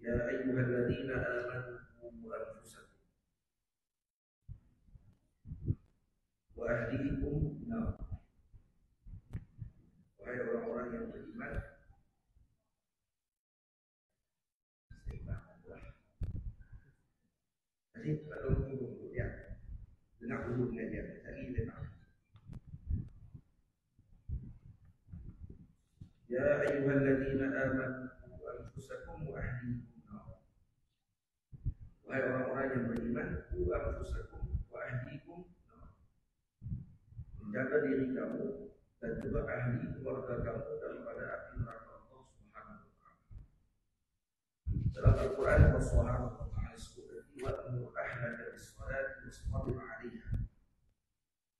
Ya ayyuhalladzina amanu qu anfusakum wa ahlikum nar. Wahai orang-orang yang beriman, jadi kalau dulu ya, dengar dulu ngajian tadi dengar. Ya ayyuhalladzina amanu qu anfusakum wa ahlikum nar. Wahai orang-orang yang beriman, qu anfusakum wa ahlikum nar. Menjaga diri kamu dan juga ahli keluarga kamu daripada api neraka Allah Subhanahu wa taala. Dalam Al-Qur'an Allah Subhanahu wa taala sebutkan wa'mur ahlaka bis-shalati wastabir 'alaiha.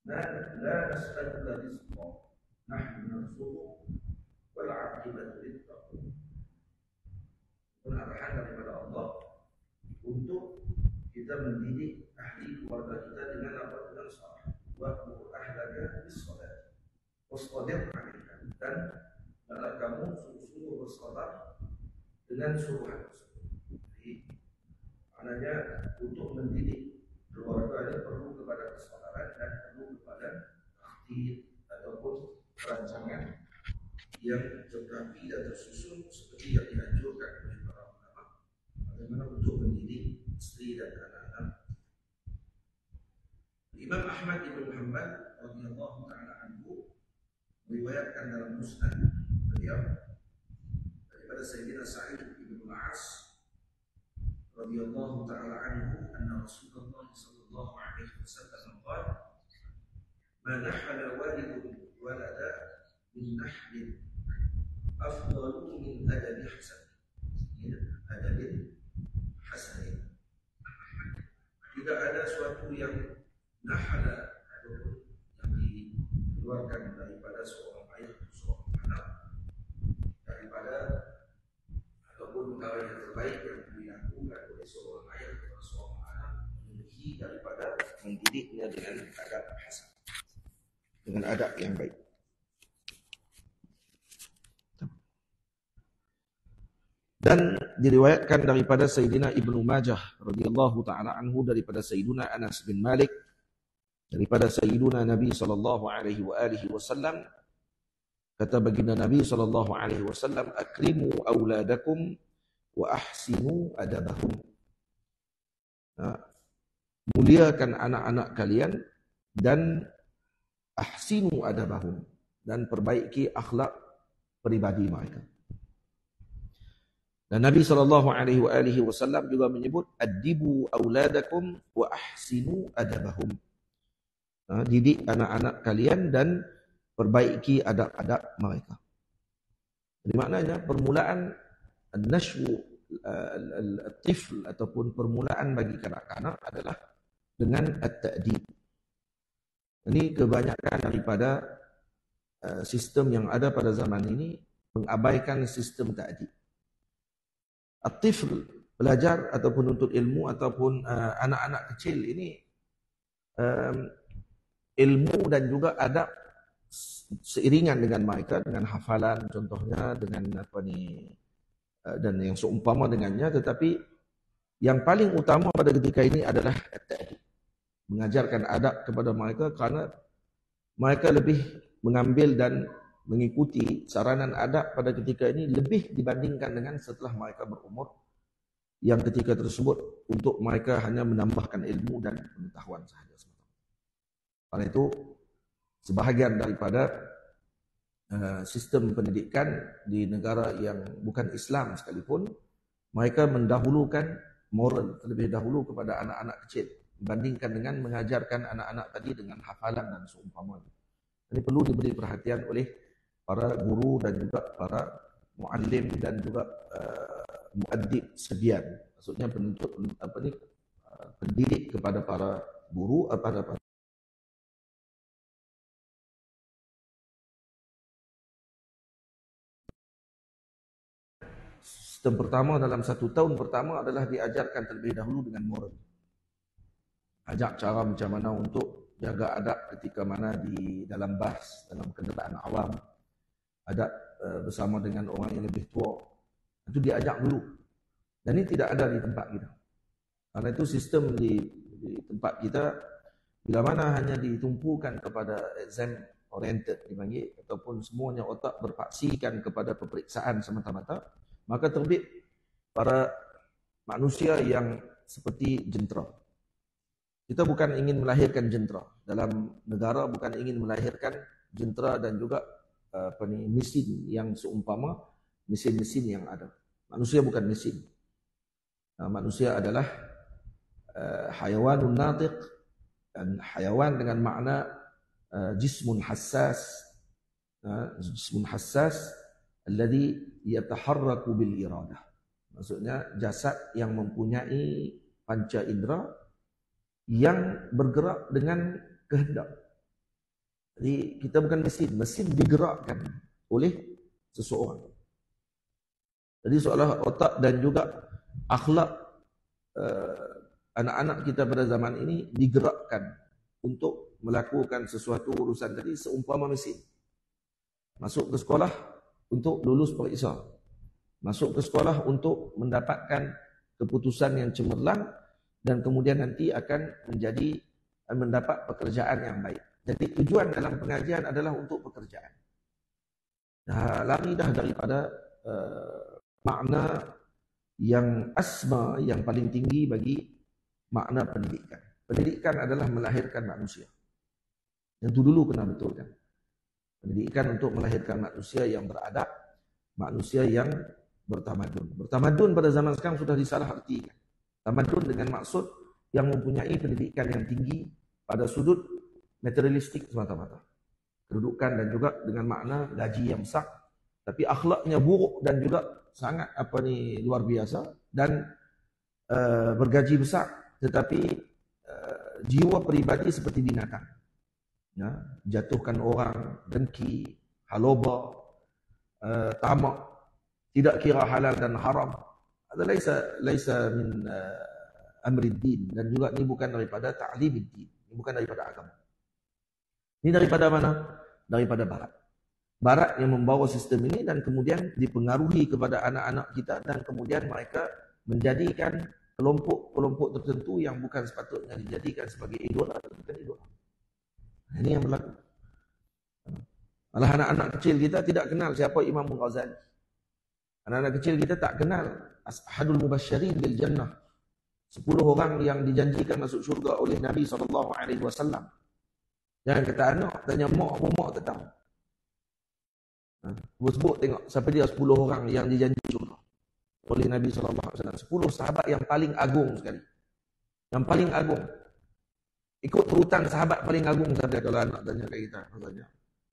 La nas'aluka rizqan nahnu narzuquka wal 'aqibatu lit-taqwa. Arahan daripada Allah untuk kita mendidik ahli keluarga kita dengan apa? Dengan salat. Wa'mur ahlaka bis-shalati wastabir 'alaiha. Dan hendaklah kamu sungguh-sungguh bersabar dengan suruhan tersebut. Jadi, maknanya untuk mendidik keluarga ini perlu kepada kesabaran dan perlu kepada takhdir ataupun perancangan yang terapi dan tersusun seperti yang dianjurkan oleh para ulama. Bagaimana untuk mendidik istri dan anak-anak. Imam Ahmad bin Hanbal radhiyallahu taala anhu meriwayatkan dalam Musnad beliau daripada Sayyidina Sa'id bin Al-As radhiyallahu taala anhu anna Rasulullah sallallahu alaihi wasallam qala ma nahala walidun walada min nahlin afdalu min adabi hasan. Tidak ada suatu yang nahala ataupun yang dikeluarkan daripada seorang ayah atau seorang anak daripada ataupun perkara yang terbaik yang dilakukan oleh seorang ayah atau seorang anak melebihi daripada mendidiknya dengan adab hasan, dengan adab yang baik. Dan diriwayatkan daripada Sayyidina Ibnu Majah radhiyallahu taala anhu daripada Sayyidina Anas bin Malik daripada Sayyidina Nabi sallallahu alaihi wasallam, kata baginda Nabi sallallahu alaihi wasallam, akrimu auladakum wa ahsinu adabahum. Muliakan anak-anak kalian dan ahsinu adabahum, dan perbaiki akhlak peribadi mereka. Dan Nabi SAW juga menyebut addibu auladakum wa ahsinu adabahum. Didik anak-anak kalian dan perbaiki adab-adab mereka. Jadi maknanya permulaan an-nashwu al-tifl ataupun permulaan bagi kanak-kanak adalah dengan at-ta'dib. Ini kebanyakan daripada sistem yang ada pada zaman ini mengabaikan sistem ta'dib. At-tifl, belajar ataupun nuntut ilmu ataupun anak-anak kecil ini ilmu dan juga adab seiringan dengan mereka, dengan hafalan contohnya, dengan dan yang seumpama dengannya, tetapi yang paling utama pada ketika ini adalah at-ta'dib, mengajarkan adab kepada mereka, kerana mereka lebih mengambil dan mengikuti saranan adab pada ketika ini lebih dibandingkan dengan setelah mereka berumur yang ketika tersebut untuk mereka hanya menambahkan ilmu dan pengetahuan sahaja. Karena itu sebahagian daripada sistem pendidikan di negara yang bukan Islam sekalipun, mereka mendahulukan moral terlebih dahulu kepada anak-anak kecil dibandingkan dengan mengajarkan anak-anak tadi dengan hafalan dan seumpamanya. Ini perlu diberi perhatian oleh para guru dan juga para muallim dan juga muaddib sedian, maksudnya penuntut pendidik kepada para guru, pada sistem pertama dalam 1 tahun pertama adalah diajarkan terlebih dahulu dengan moral. Ajak cara macam mana untuk jaga adab ketika mana di dalam bas, dalam kenderaan awam, adab bersama dengan orang yang lebih tua. Itu diajak dulu. Dan ini tidak ada di tempat kita. Karena itu sistem di tempat kita, bila mana hanya ditumpukan kepada exam oriented dipanggil, ataupun semuanya otak berpaksikan kepada peperiksaan semata-mata, maka terbit para manusia yang seperti jentera. Kita bukan ingin melahirkan jentera. Dalam negara bukan ingin melahirkan jentera dan juga mesin yang seumpama mesin-mesin yang ada. Manusia bukan mesin. Manusia adalah hayawanun natiq, dan hayawan dengan makna jismun hassas, jismun hassas alladhi yataharraku bil iradah. Maksudnya jasad yang mempunyai panca indera yang bergerak dengan kehendak. Jadi kita bukan mesin, mesin digerakkan oleh seseorang. Jadi seolah otak dan juga akhlak anak-anak kita pada zaman ini digerakkan untuk melakukan sesuatu urusan tadi seumpama mesin. Masuk ke sekolah untuk lulus periksa. Masuk ke sekolah untuk mendapatkan keputusan yang cemerlang dan kemudian nanti akan mendapat pekerjaan yang baik. Jadi tujuan dalam pengajian adalah untuk pekerjaan. Lari dah daripada makna yang asma, yang paling tinggi bagi makna pendidikan. Pendidikan adalah melahirkan manusia. Yang itu dulu kena betulkan. Pendidikan untuk melahirkan manusia yang beradab, manusia yang bertamadun. Bertamadun pada zaman sekarang sudah disalahartikan. Tamadun dengan maksud yang mempunyai pendidikan yang tinggi pada sudut materialistik semata-mata. Kedudukan dan juga dengan makna gaji yang besar, tapi akhlaknya buruk dan juga sangat luar biasa, dan bergaji besar tetapi jiwa peribadi seperti binatang. Ya, jatuhkan orang, dengki, haloba, tamak, tidak kira halal dan haram. Laisa min amrid din, dan juga ini bukan daripada ta'limid din, ini bukan daripada agama. Ini daripada mana? Daripada barat. Barat yang membawa sistem ini dan kemudian dipengaruhi kepada anak-anak kita, dan kemudian mereka menjadikan kelompok-kelompok tertentu yang bukan sepatutnya dijadikan sebagai idola, bukan idola. Ini yang berlaku. Malah anak-anak kecil kita tidak kenal siapa Imam Ghazali. Anak-anak kecil kita tak kenal Ashadul Mubashirin bil Jannah, 10 orang yang dijanjikan masuk syurga oleh Nabi SAW. Jangan kata anak, tanya mak, mak tak tahu. Sebut tengok siapa dia 10 orang yang dijanji syurga oleh Nabi SAW. 10 sahabat yang paling agung sekali. Yang paling agung. Ikut urutan sahabat paling agung saja kalau anak tanya kat kita. Maksudnya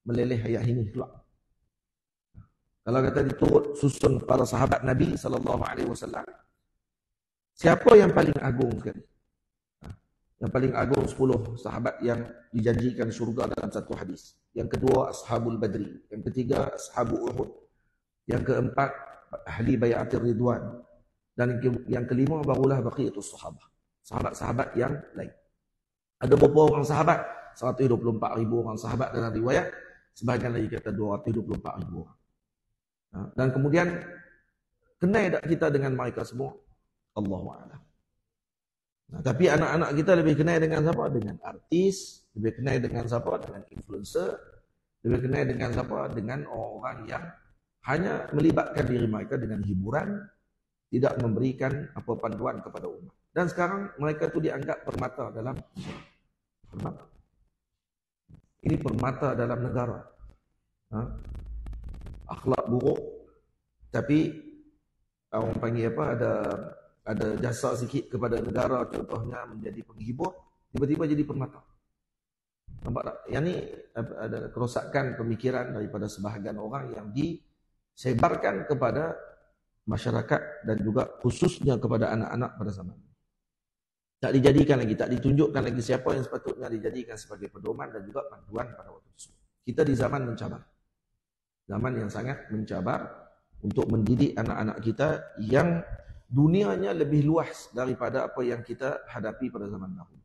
meleleh ayat ini pula. Kalau kata diturut susun para sahabat Nabi SAW, siapa yang paling agung sekali? Yang paling agung 10 sahabat yang dijanjikan syurga dalam satu hadis. Yang kedua Ashabul Badri. Yang ketiga Ashabul Uhud. Yang keempat Ahli Bayatir Ridwan. Dan yang kelima barulah Baqiyatus Sahabah. Sahabat-sahabat yang lain. Ada berapa orang sahabat? 124,000 orang sahabat dalam riwayat. Sebahagian lagi kata 224,000 orang. Dan kemudian kenal tak kita dengan mereka semua? Allahu a'lam. Tapi anak-anak kita lebih kenal dengan siapa? Dengan artis, lebih kenal dengan siapa? Dengan influencer, lebih kenal dengan siapa? Dengan orang yang hanya melibatkan diri mereka dengan hiburan, tidak memberikan apa panduan kepada umat. Dan sekarang mereka itu dianggap permata dalam permata. Ini permata dalam negara. Akhlak buruk, tapi orang panggil apa, ada jasa sikit kepada negara, contohnya menjadi penghibur, tiba-tiba jadi permata. Nampak tak? Yang ni ada kerosakan pemikiran daripada sebahagian orang yang disebarkan kepada masyarakat dan juga khususnya kepada anak-anak pada zaman ini. Tak dijadikan lagi, tak ditunjukkan lagi siapa yang sepatutnya dijadikan sebagai pedoman dan juga panduan pada waktu tersebut. Kita di zaman mencabar. Zaman yang sangat mencabar untuk mendidik anak-anak kita yang dunianya lebih luas daripada apa yang kita hadapi pada zaman dahulu.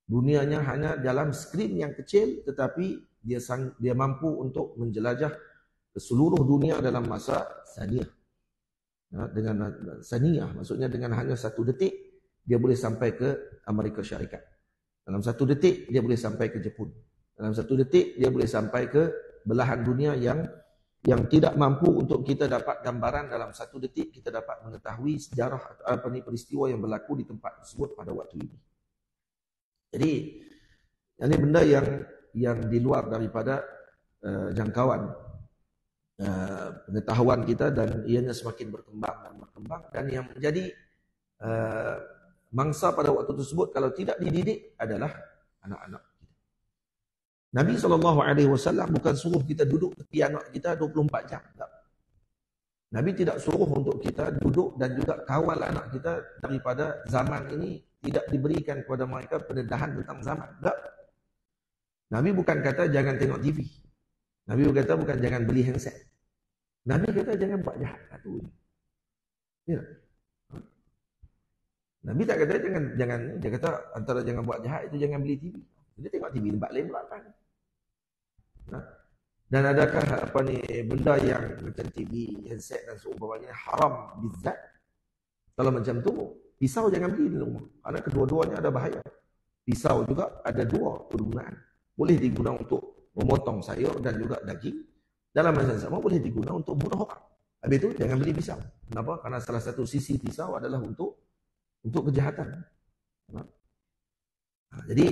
Dunianya hanya dalam skrin yang kecil, tetapi dia mampu untuk menjelajah ke seluruh dunia dalam masa saniyah. dengan saniyah, maksudnya dengan hanya 1 detik dia boleh sampai ke Amerika Syarikat. Dalam 1 detik dia boleh sampai ke Jepun. Dalam 1 detik dia boleh sampai ke belahan dunia yang tidak mampu untuk kita dapat gambaran. Dalam 1 detik kita dapat mengetahui sejarah peristiwa yang berlaku di tempat tersebut pada waktu ini. Jadi ini benda yang di luar daripada jangkauan pengetahuan kita, dan ianya semakin berkembang dan yang menjadi mangsa pada waktu tersebut kalau tidak dididik adalah anak-anak kita. Nabi SAW bukan suruh kita duduk tepi anak kita 24 jam. Tak. Nabi tidak suruh untuk kita duduk dan juga kawal anak kita daripada zaman ini tidak diberikan kepada mereka pendedahan tentang zaman. Tak. Nabi bukan kata jangan tengok TV. Nabi kata bukan jangan beli handset. Nabi kata jangan buat jahat. Ya. Nabi tak kata jangan, dia kata antara jangan buat jahat itu jangan beli TV. Dia tengok TV tempat lain pula kan. Dan adakah benda yang macam TV, handset dan seumpamanya haram bizat? Kalau macam tu, pisau jangan beli di rumah. Kerana kedua-duanya ada bahaya. Pisau juga ada 2 penggunaan. Boleh digunakan untuk memotong sayur dan juga daging. Dalam masa yang sama boleh digunakan untuk bunuh orang. Habis itu jangan beli pisau. Kenapa? Karena salah satu sisi pisau adalah untuk kejahatan. Jadi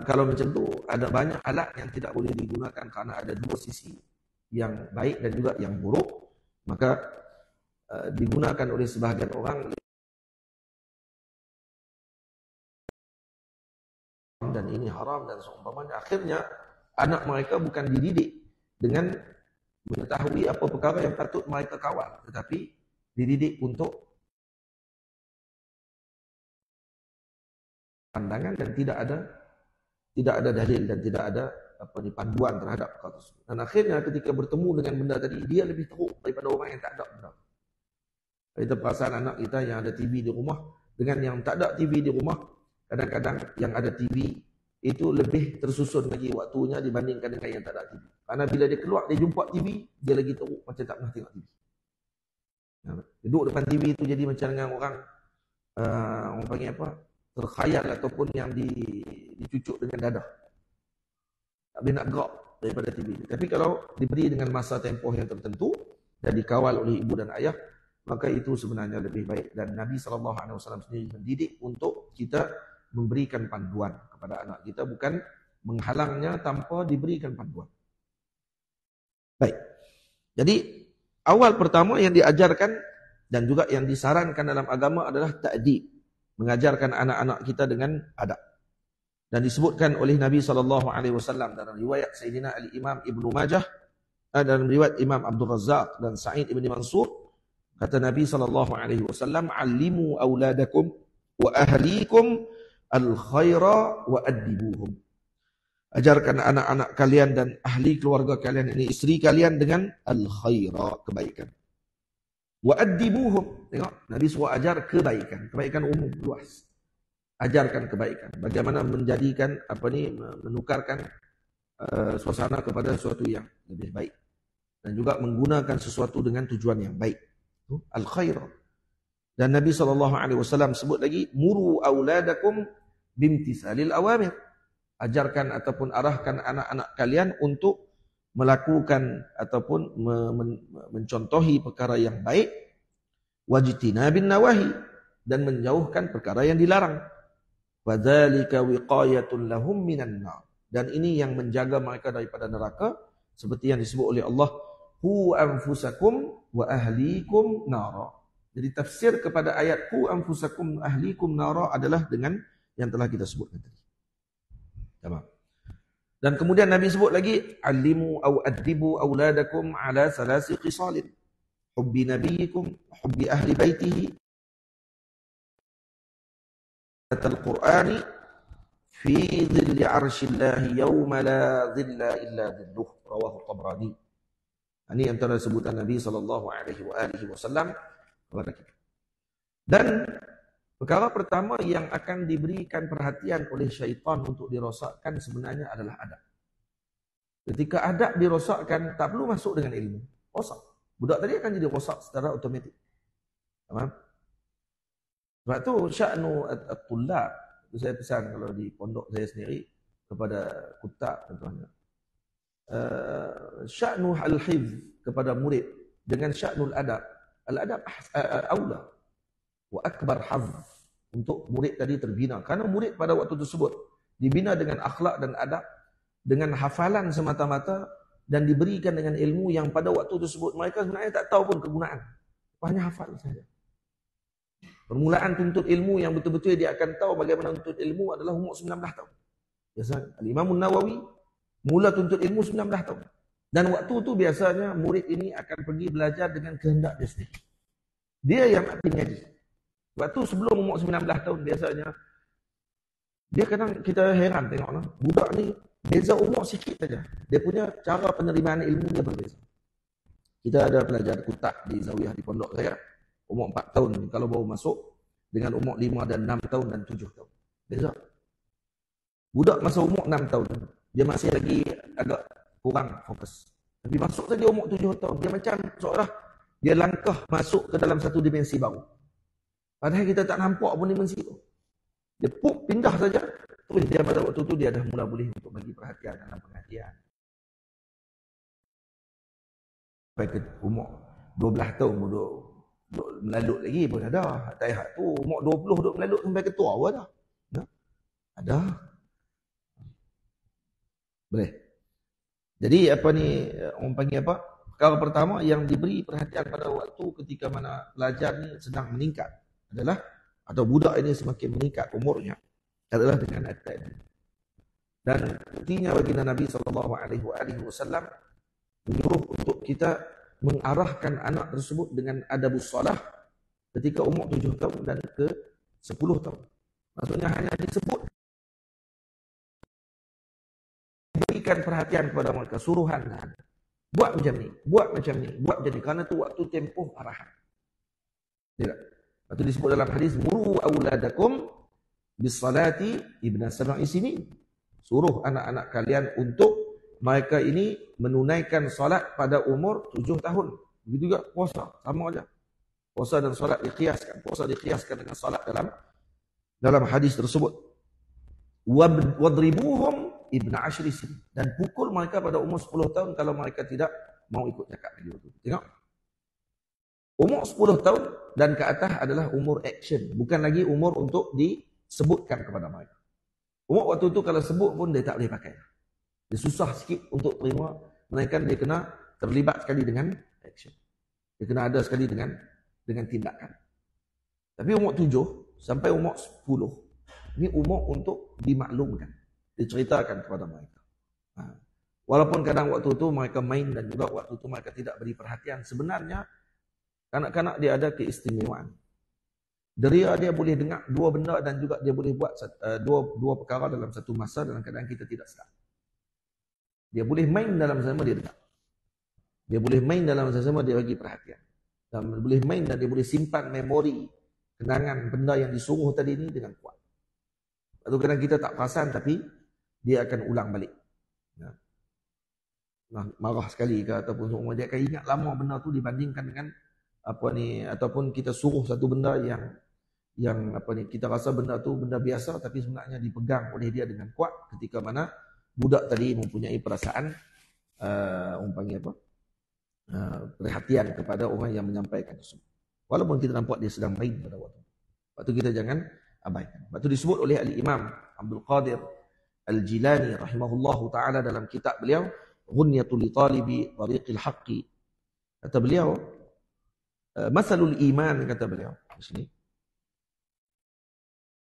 kalau macam tu ada banyak alat yang tidak boleh digunakan karena ada 2 sisi, yang baik dan juga yang buruk, maka digunakan oleh sebahagian orang dan ini haram dan seumpamanya. Akhirnya anak mereka bukan dididik dengan mengetahui apa perkara yang patut mereka kawal, tetapi dididik untuk pandangan dan tidak ada dalil dan tidak ada panduan terhadap perkara tersebut. Dan akhirnya ketika bertemu dengan benda tadi, dia lebih teruk daripada orang yang tak ada benda. Kita perasan anak kita yang ada TV di rumah dengan yang tak ada TV di rumah, kadang-kadang yang ada TV itu lebih tersusun lagi waktunya dibandingkan dengan yang tak ada TV. Karena bila dia keluar, dia jumpa TV, dia lagi teruk macam tak pernah tengok TV. Duduk depan TV itu jadi macam dengan orang panggil apa? Terkhayal ataupun yang dicucuk dengan dadah. Tak boleh nak gerak daripada TV. Tapi kalau diberi dengan masa tempoh yang tertentu dan dikawal oleh ibu dan ayah, maka itu sebenarnya lebih baik. Dan Nabi SAW sendiri mendidik untuk kita memberikan panduan kepada anak kita, bukan menghalangnya tanpa diberikan panduan. Baik. Jadi awal pertama yang diajarkan dan juga yang disarankan dalam agama adalah ta'dib, mengajarkan anak-anak kita dengan adab. Dan disebutkan oleh Nabi SAW dalam riwayat Sayyidina Al-Imam Ibnu Majah, dalam riwayat Imam Abdul Razak dan Sa'id Ibn Mansur, kata Nabi SAW, "Allimu auladakum wa ahlikum al-khaira wa addibuhum." Ajarkan anak-anak kalian dan ahli keluarga kalian, ini isteri kalian, dengan al-khaira, kebaikan. Wa addibuhum. Tengok, Nabi suruh ajar kebaikan umum, luas. Ajarkan kebaikan. Bagaimana menjadikan menukarkan suasana kepada sesuatu yang lebih baik. Dan juga menggunakan sesuatu dengan tujuan yang baik. Al-khair. Dan Nabi SAW sebut lagi, muru auladakum bimtisalil awamir. Ajarkan ataupun arahkan anak-anak kalian untuk melakukan ataupun mencontohi perkara yang baik, wajtinabin nawahi, dan menjauhkan perkara yang dilarang. Wadzalika wiqayatun lahum minan nar. Dan ini yang menjaga mereka daripada neraka, seperti yang disebut oleh Allah, hu anfusakum wa ahlikum nara. Jadi tafsir kepada ayat hu anfusakum wa ahlikum nara adalah dengan yang telah kita sebutkan tadi. Tamam. Dan kemudian Nabi sebut lagi, alimu aw adibu auladakum ala salasi qisalin, hubbi nabiyikum, hubbi ahli baitihi, al-Qur'ani fi dhilli arsyillahi yawma la dhilla illa dhilluh, rawahu Tabrani. Ini antara sebutan Nabi SAW kepada kita. Dan perkara pertama yang akan diberikan perhatian oleh syaitan untuk dirosakkan sebenarnya adalah adab. Ketika adab dirosakkan, tak perlu masuk dengan ilmu. Rosak. budak tadi akan jadi rosak secara automatik. Faham? Sebab tu sya'nu at-tullab, itu saya pesan kalau di pondok saya sendiri kepada kutab contohnya. Sya'nu al-hifz kepada murid dengan sya'nul adab. Al-adab aula wa akbar hazz untuk murid tadi terbina. Karena murid pada waktu tersebut dibina dengan akhlak dan adab, dengan hafalan semata-mata, dan diberikan dengan ilmu yang pada waktu tersebut mereka sebenarnya tak tahu pun kegunaan. Hanya hafal saja. Permulaan tuntut ilmu yang betul-betul dia akan tahu bagaimana tuntut ilmu adalah umur 19 tahun. Biasanya Al-Imam Nawawi mula tuntut ilmu 19 tahun. Dan waktu tu biasanya murid ini akan pergi belajar dengan kehendak dia sendiri. Dia yang nak pergi ngaji. Waktu sebelum umur 19 tahun biasanya, dia kadang kita heran tengok lah. Budak ni beza umur sikit saja. Dia punya cara penerimaan ilmu dia berbeza. Kita ada pelajar kutak di Zawiyah di pondok saya. Umur 4 tahun kalau baru masuk, dengan umur 5 dan 6 tahun dan 7 tahun. Beza. Budak masa umur 6 tahun, dia masih lagi agak kurang fokus. Tapi masuk saja umur 7 tahun, dia macam seolah dia langkah masuk ke dalam satu dimensi baru. Padahal kita tak nampak pun dimensi itu. Dia pindah saja, terus dia pada waktu itu dia dah mula boleh untuk bagi perhatian dalam pengajian. Sampai ke umur 12 tahun duduk melalut lagi pun ada. Tak tu umur 20 duduk melalut sampai ketua pun ada. Ya? Ada. Boleh. Jadi apa ni orang panggil apa? Perkara pertama yang diberi perhatian pada waktu ketika mana pelajar ni sedang meningkat adalah, atau budak ini semakin meningkat umurnya, adalah dengan at-ta'lim. Dan buktinya baginda Nabi SAW menyuruh untuk kita mengarahkan anak tersebut dengan adabus salah ketika umur 7 tahun dan ke 10 tahun. Maksudnya hanya disebut, berikan perhatian kepada mereka, suruhan. Buat macam ni, buat macam ni, buat macam ni. Kerana tu waktu tempoh arahan. Tidak. Itu disebut dalam hadis, muru auladakum bisalati ibna sab'i sinin. Suruh anak-anak kalian untuk mereka ini menunaikan solat pada umur 7 tahun. Begitu juga puasa, sama aja. Puasa dan solat dikiaskan. Puasa dikiaskan dengan solat dalam hadis tersebut. Wadribuhum ibna ashri sinin. Dan pukul mereka pada umur 10 tahun kalau mereka tidak mau ikut cakap lagi. Tengok. Umur 10 tahun dan ke atas adalah umur action. Bukan lagi umur untuk disebutkan kepada mereka. Umur waktu itu kalau sebut pun dia tak boleh pakai. Dia susah sikit untuk terima. Melainkan dia kena terlibat sekali dengan action. Dia kena ada sekali dengan tindakan. Tapi umur 7 sampai umur 10. Ini umur untuk dimaklumkan. Diceritakan kepada mereka. Walaupun kadang waktu itu mereka main dan juga waktu itu mereka tidak beri perhatian. Sebenarnya kanak-kanak dia ada keistimewaan. Deria dia boleh dengar dua benda dan juga dia boleh buat dua perkara dalam satu masa dalam keadaan kita tidak sedar. Dia boleh main dalam sama dia dengar. Dia boleh main dalam sama dia bagi perhatian. Dan boleh main dan dia boleh simpan memori kenangan benda yang disuruh tadi ini dengan kuat. Lepas tu kadang kita tak perasan tapi dia akan ulang balik. Marah sekali ke ataupun dia akan ingat lama benda tu dibandingkan dengan apa ni, ataupun kita suruh satu benda yang apa ni, kita rasa benda tu benda biasa tapi sebenarnya dipegang oleh dia dengan kuat ketika mana budak tadi mempunyai perasaan panggil apa? Perhatian kepada orang yang menyampaikan tersebut. Walaupun kita nampak dia sedang main pada waktu. Waktu kita jangan abaikan. Waktu disebut oleh Al-Imam Abdul Qadir Al-Jilani rahimahullahu taala dalam kitab beliau Ghunyatul Talibi Tariqil Haqqi. Kata beliau, masalul iman, kata beliau di sini.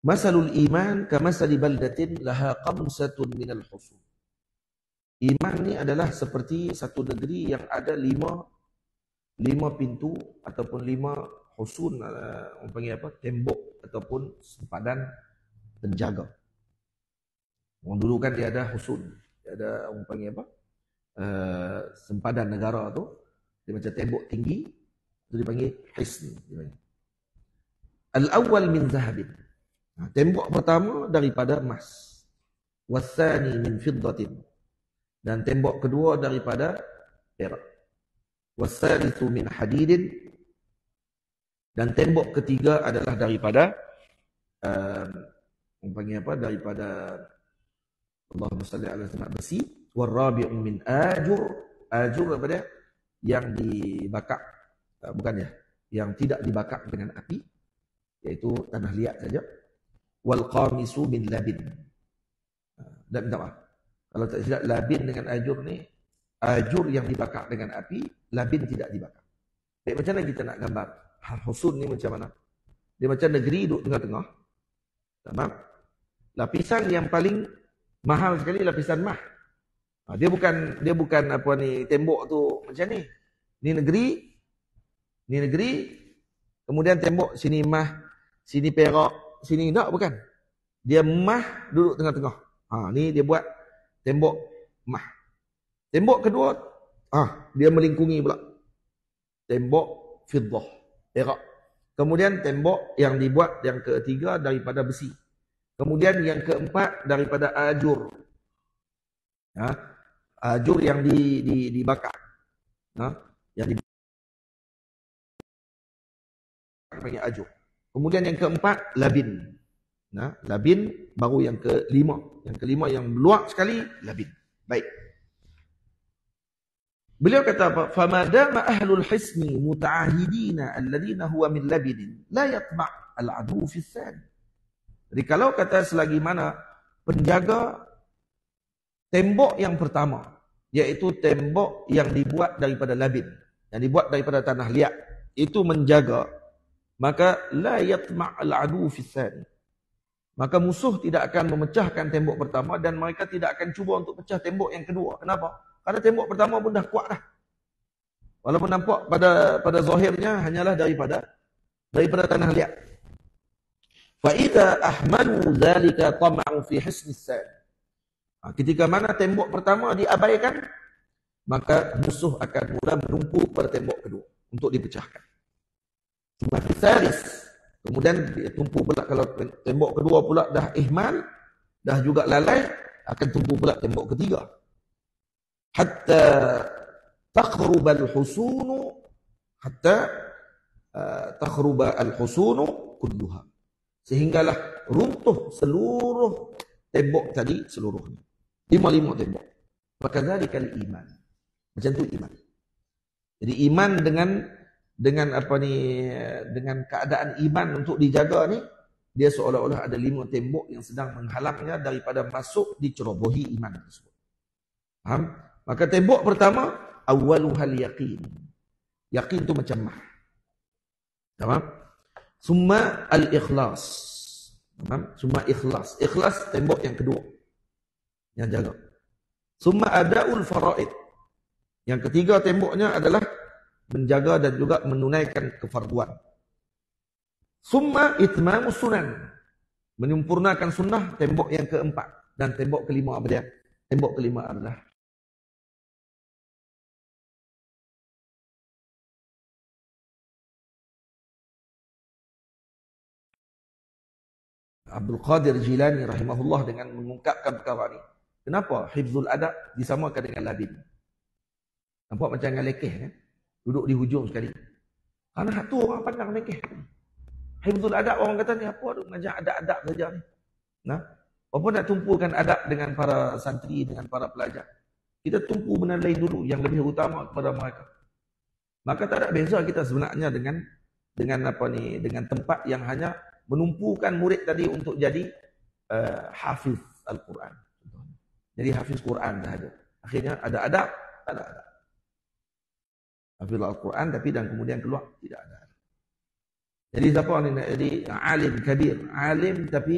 Masalul iman kamasali baldatin laha qamsatun minal husun. Iman ni adalah seperti satu negeri yang ada lima pintu ataupun 5 husun, orang panggil apa? Tembok ataupun sempadan penjaga. Orang dulu kan dia ada husun, dia ada orang panggil apa? Sempadan negara tu, dia macam tembok tinggi. Itu dipanggil hisn. Al-awwal min zahabin. Tembok pertama daripada emas. Wathani min fiddatin. Dan tembok kedua daripada perak. Wasalitsu min hadidin, dan tembok ketiga adalah daripada panggil apa, daripada Allahumma salli ala sayyidina besi. Warabi'u min ajur, ajur daripada yang dibakar, bukan ya, yang tidak dibakar dengan api, iaitu tanah liat saja. Wal qamisu min labin, dan minta maaf kalau tak silap, labin dengan ajur ni, ajur yang dibakar dengan api, labin tidak dibakar. Baik, macam mana kita nak gambar husun ni macam mana? Dia macam negeri duduk tengah-tengah. Tamam? Lapisan yang paling mahal sekali lapisan mah. Dia bukan apa ni, tembok tu macam ni. Ni negeri, kemudian tembok sini mah, sini perak, sini tak, bukan. Dia mah duduk tengah-tengah. Ni dia buat tembok mah. Tembok kedua, dia melingkungi pula. Tembok fiddah, perak. Kemudian tembok yang dibuat yang ketiga daripada besi. Kemudian yang keempat daripada ajur. Ajur yang dibakar. Yang dibakar panggil ajur. Kemudian yang keempat labin. Labin baru yang kelima. Yang kelima yang luar sekali labin. Baik. Beliau kata apa? Famadama ahlul hisni muta'ahidina alladhina huwa min labin la yatma' al-'adu fi tsani. Jadi kalau kata selagi mana penjaga tembok yang pertama, iaitu tembok yang dibuat daripada labin, yang dibuat daripada tanah liat, itu menjaga, maka la yatma' al-'adu fi tsani. Maka musuh tidak akan memecahkan tembok pertama, dan mereka tidak akan cuba untuk pecah tembok yang kedua. Kenapa? Karena tembok pertama pun dah kuat dah. Walaupun nampak pada zahirnya hanyalah daripada tanah liat. Fa idza ahmalu zalika tama'u fi hisni tsani. Ketika mana tembok pertama diabaikan, maka musuh akan mula menumpuk pada tembok kedua untuk dipecahkan. Cuma tsalis, kemudian dia tumpuk pula. Kalau tembok kedua pula dah ihmal, dah juga lalai, akan tumpuk pula tembok ketiga. Hatta takhruba al-husunu, hatta takhruba al-husunu kulluha, sehinggalah runtuh seluruh tembok tadi seluruhnya. 5 tembok. Maka zalikal iman. Macam tu iman. Jadi iman dengan apa ni, dengan keadaan iman untuk dijaga ni, dia seolah-olah ada 5 tembok yang sedang menghalangnya daripada masuk dicerobohi iman tersebut. Faham? Maka tembok pertama, awwaluhal yaqin. Yaqin tu macam mah. Faham? Summa al-ikhlas. Faham? Summa ikhlas. Ikhlas tembok yang kedua yang jaga. Summa adaul faraid. Yang ketiga temboknya adalah menjaga dan juga menunaikan kefarduan. Summa itmamus sunan. Menyempurnakan sunnah, tembok yang keempat. Dan tembok kelima apa dia? Tembok kelima adalah Abdul Qadir Jilani rahimahullah dengan mengungkapkan perkara ni. Kenapa hifzul adab disamakan dengan labin? Nampak macam dengan lekeh kan? Duduk di hujung sekali. Karena hak tu orang pandang lekeh. Hifzul adab orang kata ni apa tu, mengajar adab-adab saja ni. Apa nak tumpukan adab dengan para santri, dengan para pelajar? Kita tumpu benda lain dulu yang lebih utama kepada mereka. Maka tak ada beza kita sebenarnya dengan apa ni, dengan tempat yang hanya menumpukan murid tadi untuk jadi hafiz Al-Quran. Jadi hafiz Quran sahaja. Akhirnya ada adab, tak ada adab. Hafiz Al-Quran tapi dan kemudian keluar tidak ada. Jadi siapa ni nak jadi alim kabir, alim tapi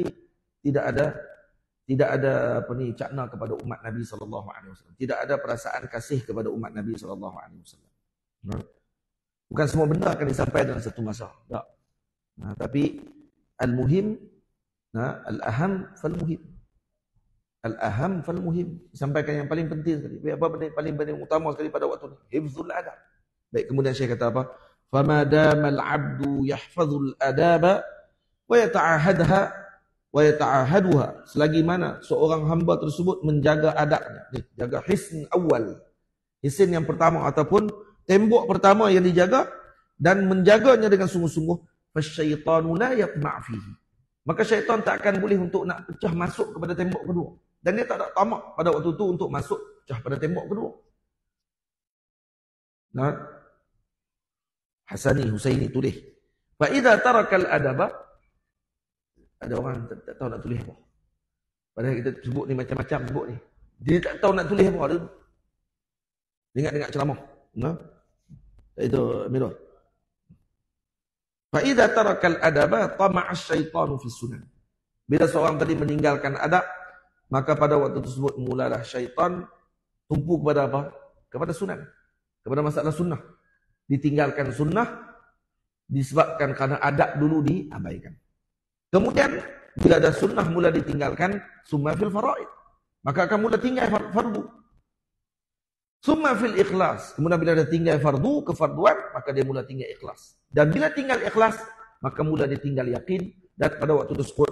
tidak ada apa ni, cakna kepada umat Nabi sallallahu alaihi wasallam. Tidak ada perasaan kasih kepada umat Nabi sallallahu alaihi wasallam. Bukan semua benda akan disampaikan dalam satu masa. Tak. Tapi al-muhim, al-aham fal-muhim. Al-aham fal-muhim. Disampaikan yang paling penting sekali. Apa paling utama sekali pada waktu ini? Hifzul adab. Baik, kemudian Syekh kata apa? فَمَا دَامَ الْعَبْدُ يَحْفَظُ الْأَدَابَ وَيَتَعَاهَدُهَا. Selagi mana seorang hamba tersebut menjaga adabnya. Jaga hisn awal. Hisn yang pertama ataupun tembok pertama yang dijaga dan menjaganya dengan sungguh-sungguh, fasyaitanu la yatma' fihi. Maka syaitan tak akan boleh untuk nak pecah masuk kepada tembok kedua. Dan dia tak ada tamak pada waktu itu untuk masuk pecah pada tembok kedua. Nah, Hasani Husaini tulis, fa idza tarakal adaba, ada orang tak tahu nak tulis apa. Padahal kita sebut ni macam-macam sebut ni. Dia tak tahu nak tulis apa. Dia dengar-dengar ceramah. Nah. Itu Mirah. Fa idza tarakal adaba tama'a asy-syaitanu fi sunan. Bila seorang tadi meninggalkan adab, maka pada waktu tersebut mulalah syaitan tumpu kepada apa? Kepada sunan. Kepada masalah sunnah. Ditinggalkan sunnah disebabkan kerana adab dulu diabaikan. Kemudian bila ada sunnah mula ditinggalkan, summa fil faraid, maka akan mula tinggal fardu. Summa fil ikhlas, kemudian bila dia tinggal fardu, kefarduan, maka dia mula tinggal ikhlas. Dan bila tinggal ikhlas, maka mula dia tinggal yakin. Dan pada waktu tersebut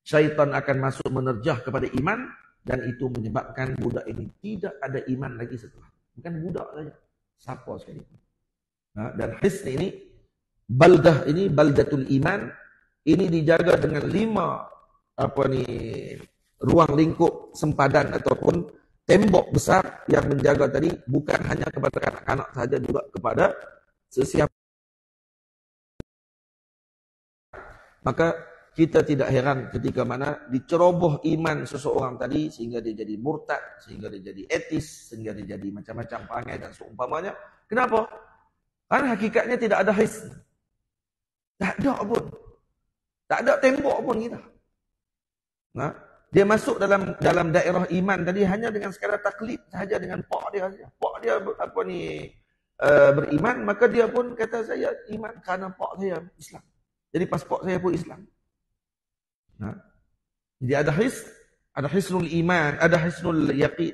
syaitan akan masuk menerjah kepada iman, dan itu menyebabkan budak ini tidak ada iman lagi setelah. Bukan budak saja, siapa sekali. Nah, dan hisn ini, baldah ini, baldatul iman, ini dijaga dengan 5 ruang lingkup sempadan ataupun tembok besar yang menjaga tadi, bukan hanya kepada kanak-kanak saja, juga kepada sesiapa. Maka kita tidak heran ketika mana diceroboh iman seseorang tadi sehingga dia jadi murtad, sehingga dia jadi etis, sehingga dia jadi macam-macam perangai dan seumpamanya. Kenapa? Karena hakikatnya tidak ada hisn. Tak ada pun. Tak ada tembok pun kita. Nah, dia masuk dalam daerah iman tadi hanya dengan sekadar taklid sahaja, dengan pak dia saja. Pak dia beriman, maka dia pun kata saya iman kerana pak saya Islam. Jadi pasport saya pun Islam. Nah, jadi ada hisnul iman, ada hisnul yaqin,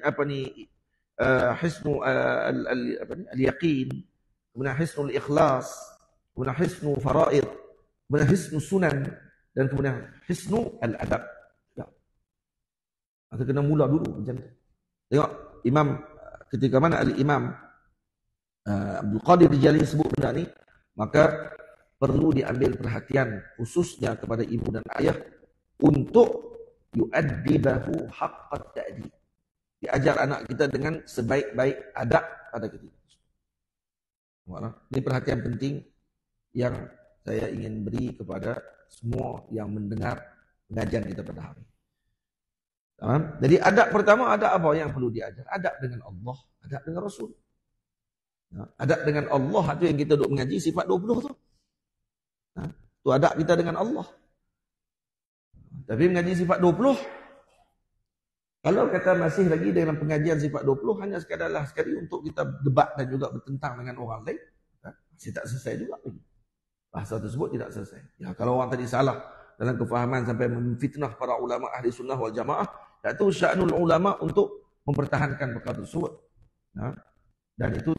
hisnu al-yaqin, kemudian hisnul ikhlas, kemudian hisnu faraid, kemudian hisnu sunan, dan kemudian hisnu al-adab. Kita kena mula dulu macam tu. Tengok Imam ketika mana Al-Imam Abdul Qadir Rijali sebut benda ni, maka perlu diambil perhatian khususnya kepada ibu dan ayah untuk yu'addibahu haqqat ta'dib. Diajar anak kita dengan sebaik-baik adab pada ketika itu. Ini perhatian penting yang saya ingin beri kepada semua yang mendengar pengajian kita pada hari. Jadi adab pertama, adab apa yang perlu diajar? Adab dengan Allah, adab dengan Rasul. Adab dengan Allah itu yang kita duduk mengaji sifat 20 tu. Itu adab kita dengan Allah. Tapi mengaji sifat 20, kalau kata masih lagi dalam pengajian sifat 20 hanya sekadar sekali untuk kita debat dan juga bertentang dengan orang lain, masih tak selesai juga lagi. Bahasa tersebut tidak selesai. Ya, kalau orang tadi salah dalam kefahaman sampai memfitnah para ulama ahli sunnah wal jamaah, itu sya'nul ulama untuk mempertahankan perkara tersebut. Dan itu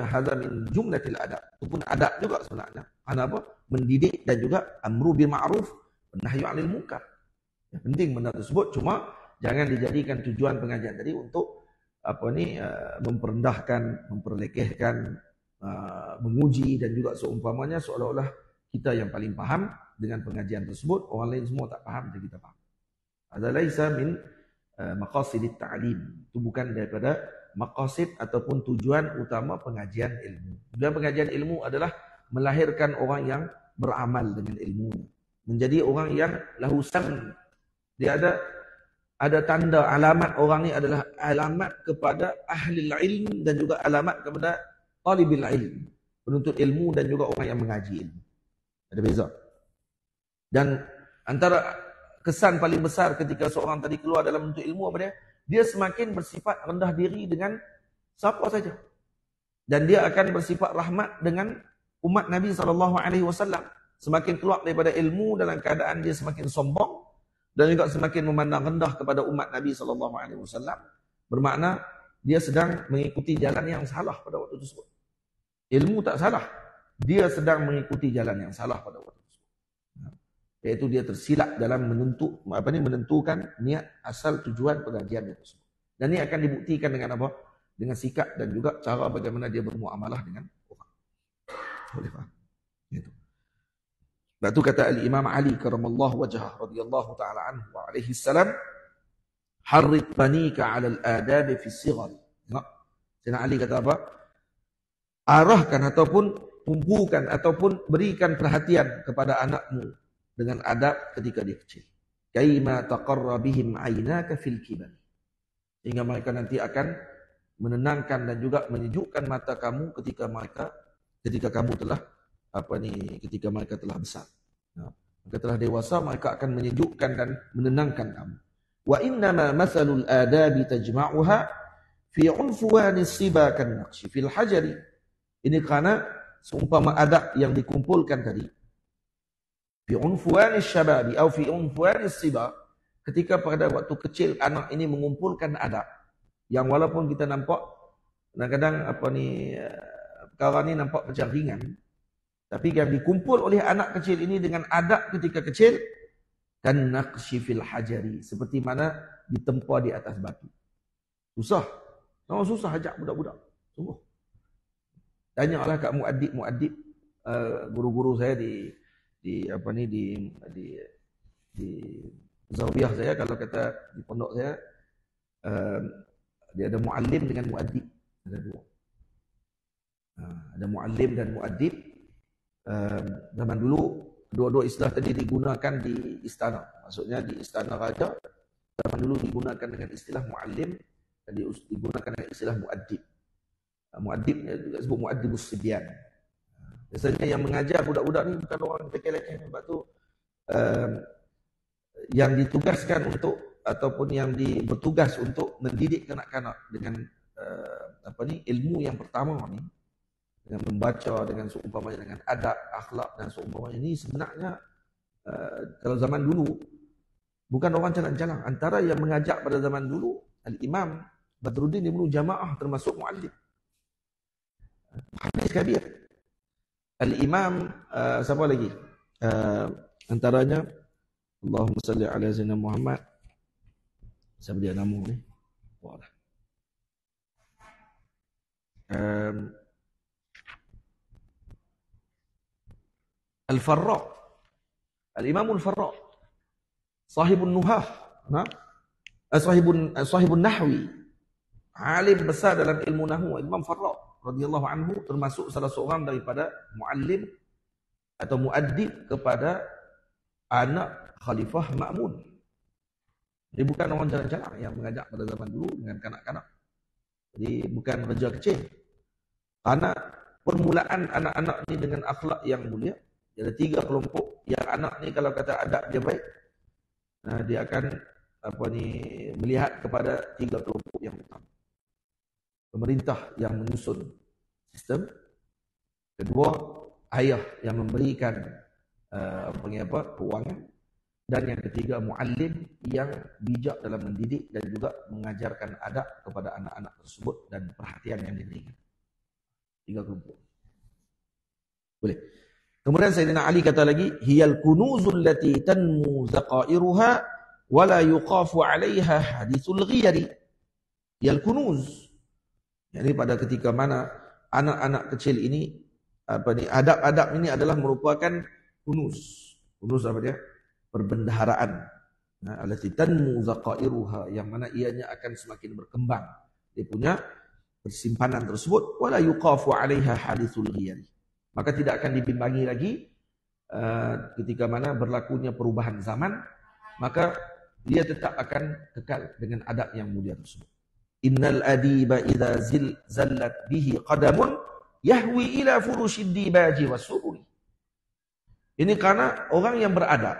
hadza min jumlatil adab. Itu pun adab juga sebenarnya. Kenapa? Mendidik dan juga amru bil ma'ruf, nahyu 'anil munkar. Ya, penting benda tersebut, cuma jangan dijadikan tujuan pengajian tadi untuk memperendahkan, memperlekehkan, menguji dan juga seumpamanya seolah-olah kita yang paling paham dengan pengajian tersebut, orang lain semua tak paham dan kita paham. Hadza laisa min maqasidit ta'lim. Itu bukan daripada maqasid ataupun tujuan utama pengajian ilmu. Tujuan pengajian ilmu adalah melahirkan orang yang beramal dengan ilmu, menjadi orang yang lahu sam. Dia ada tanda alamat orang ni adalah alamat kepada ahli ilm dan juga alamat kepada talibil ilm, penuntut ilmu dan juga orang yang mengaji ilmu. Ada beza. Dan antara kesan paling besar ketika seorang tadi keluar dalam menuntut ilmu apa dia? Dia semakin bersifat rendah diri dengan siapa saja. Dan dia akan bersifat rahmat dengan umat Nabi SAW. Semakin keluar daripada ilmu dalam keadaan dia semakin sombong dan juga semakin memandang rendah kepada umat Nabi SAW. Bermakna dia sedang mengikuti jalan yang salah pada waktu tersebut. Ilmu tak salah, dia sedang mengikuti jalan yang salah pada waktu tersebut. Iaitu dia tersilap dalam menentukan niat asal tujuan pengajian tersebut. Dan ini akan dibuktikan dengan apa? dengan sikap dan juga cara bagaimana dia bermuamalah dengan orang. Boleh faham? Gitu. Sebab tu kata Al-Imam Ali karamallahu wajhah radhiyallahu taala anhu wa alaihi salam, harrid banika 'ala al-adab fi as-sighar. Sayyidina Ali kata apa? Arahkan ataupun tumpukan ataupun berikan perhatian kepada anakmu dengan adab ketika dia kecil. Kaima taqarra bihim 'ainaka fil kibar. Sehingga mereka nanti akan menenangkan dan juga menyejukkan mata kamu ketika kamu telah ketika mereka telah besar. Mereka telah dewasa, mereka akan menyejukkan dan menenangkan kamu. Wa innama mathalul adabi tajma'uha fi unfuwanis siba kan naqshi fil hajari. Ini kerana seumpama adab yang dikumpulkan tadi. Fi unfuwanis syababi atau fi unfuwanis siba, ketika pada waktu kecil anak ini mengumpulkan adab yang walaupun kita nampak kadang-kadang perkara ni nampak macam ringan, tapi yang dikumpul oleh anak kecil ini dengan adab ketika kecil kan naqshi fil hajari, seperti mana ditempa di atas batu. Susah. Memang susah ajak budak-budak. Sungguh. Tanyalah kat muaddib guru-guru saya di zawiyah saya, kalau kata di pondok saya, dia ada muallim dengan muaddib, ada dua. Ada muallim dan muaddib. Zaman dulu dua-dua istilah tadi digunakan di istana. Maksudnya di istana raja zaman dulu digunakan dengan istilah muallim dan digunakan dengan istilah muaddib. Muaddib juga sebut muaddibus sibyan. Biasanya yang mengajar budak-budak ni bukan orang lekeh-lekeh. Sebab tu yang ditugaskan untuk ataupun yang bertugas untuk mendidik kanak-kanak dengan ilmu yang pertama ni, dengan membaca, dengan seumpamanya dengan adab, akhlak dan seumpamanya ini, sebenarnya kalau zaman dulu bukan orang calang-calang. Antara yang mengajak pada zaman dulu Al-Imam Badruddin Ibnu Jamaah, termasuk muallim. Hadis kabir. Al-Imam siapa lagi? Antaranya Allahumma salli ala Sayyidina Muhammad. Siapa dia nama ni? Wah. Al-Farra. Al-Imam Al-Farra. Sahibun Nuhah. Sahibun Nahwi. Alim besar dalam ilmu nahwu. Imam Farra radhiyallahu anhu termasuk salah seorang daripada muallim atau muaddib kepada anak Khalifah Ma'mun. Dia bukan orang jalan-jalan yang mengajak pada zaman dulu dengan kanak-kanak. Jadi bukan raja kecil. Karena permulaan anak-anak ni dengan akhlak yang mulia. Ada 3 kelompok yang anak ni kalau kata adab dia baik, dia akan melihat kepada 3 kelompok yang utama. Pemerintah yang menyusun sistem. Kedua, ayah yang memberikan keuangan. Dan yang ketiga, muallim yang bijak dalam mendidik dan juga mengajarkan adab kepada anak-anak tersebut dan perhatian yang diberikan. 3 kelompok. Boleh. Kemudian Sayyidina Ali kata lagi, hiyal kunuzul lati tanmu zaqairuha wa la yuqafu 'alaiha hadithul ghiyari. Hiyal kunuz. Jadi pada ketika mana anak-anak kecil ini adab-adab ini adalah merupakan kunuz. Kunuz apa dia? Perbendaharaan. Allati tanmu zaqairuha, yang mana ianya akan semakin berkembang. Dia punya persimpanan tersebut, wala yuqafu 'alaiha hadithul ghiyari. Maka tidak akan dibimbangi lagi ketika mana berlakunya perubahan zaman, maka dia tetap akan kekal dengan adab yang mulia tersebut. Innal adiba idza zallat bihi qadamun yahwi ila furushid dibaji wasururi. Ini karena orang yang beradab,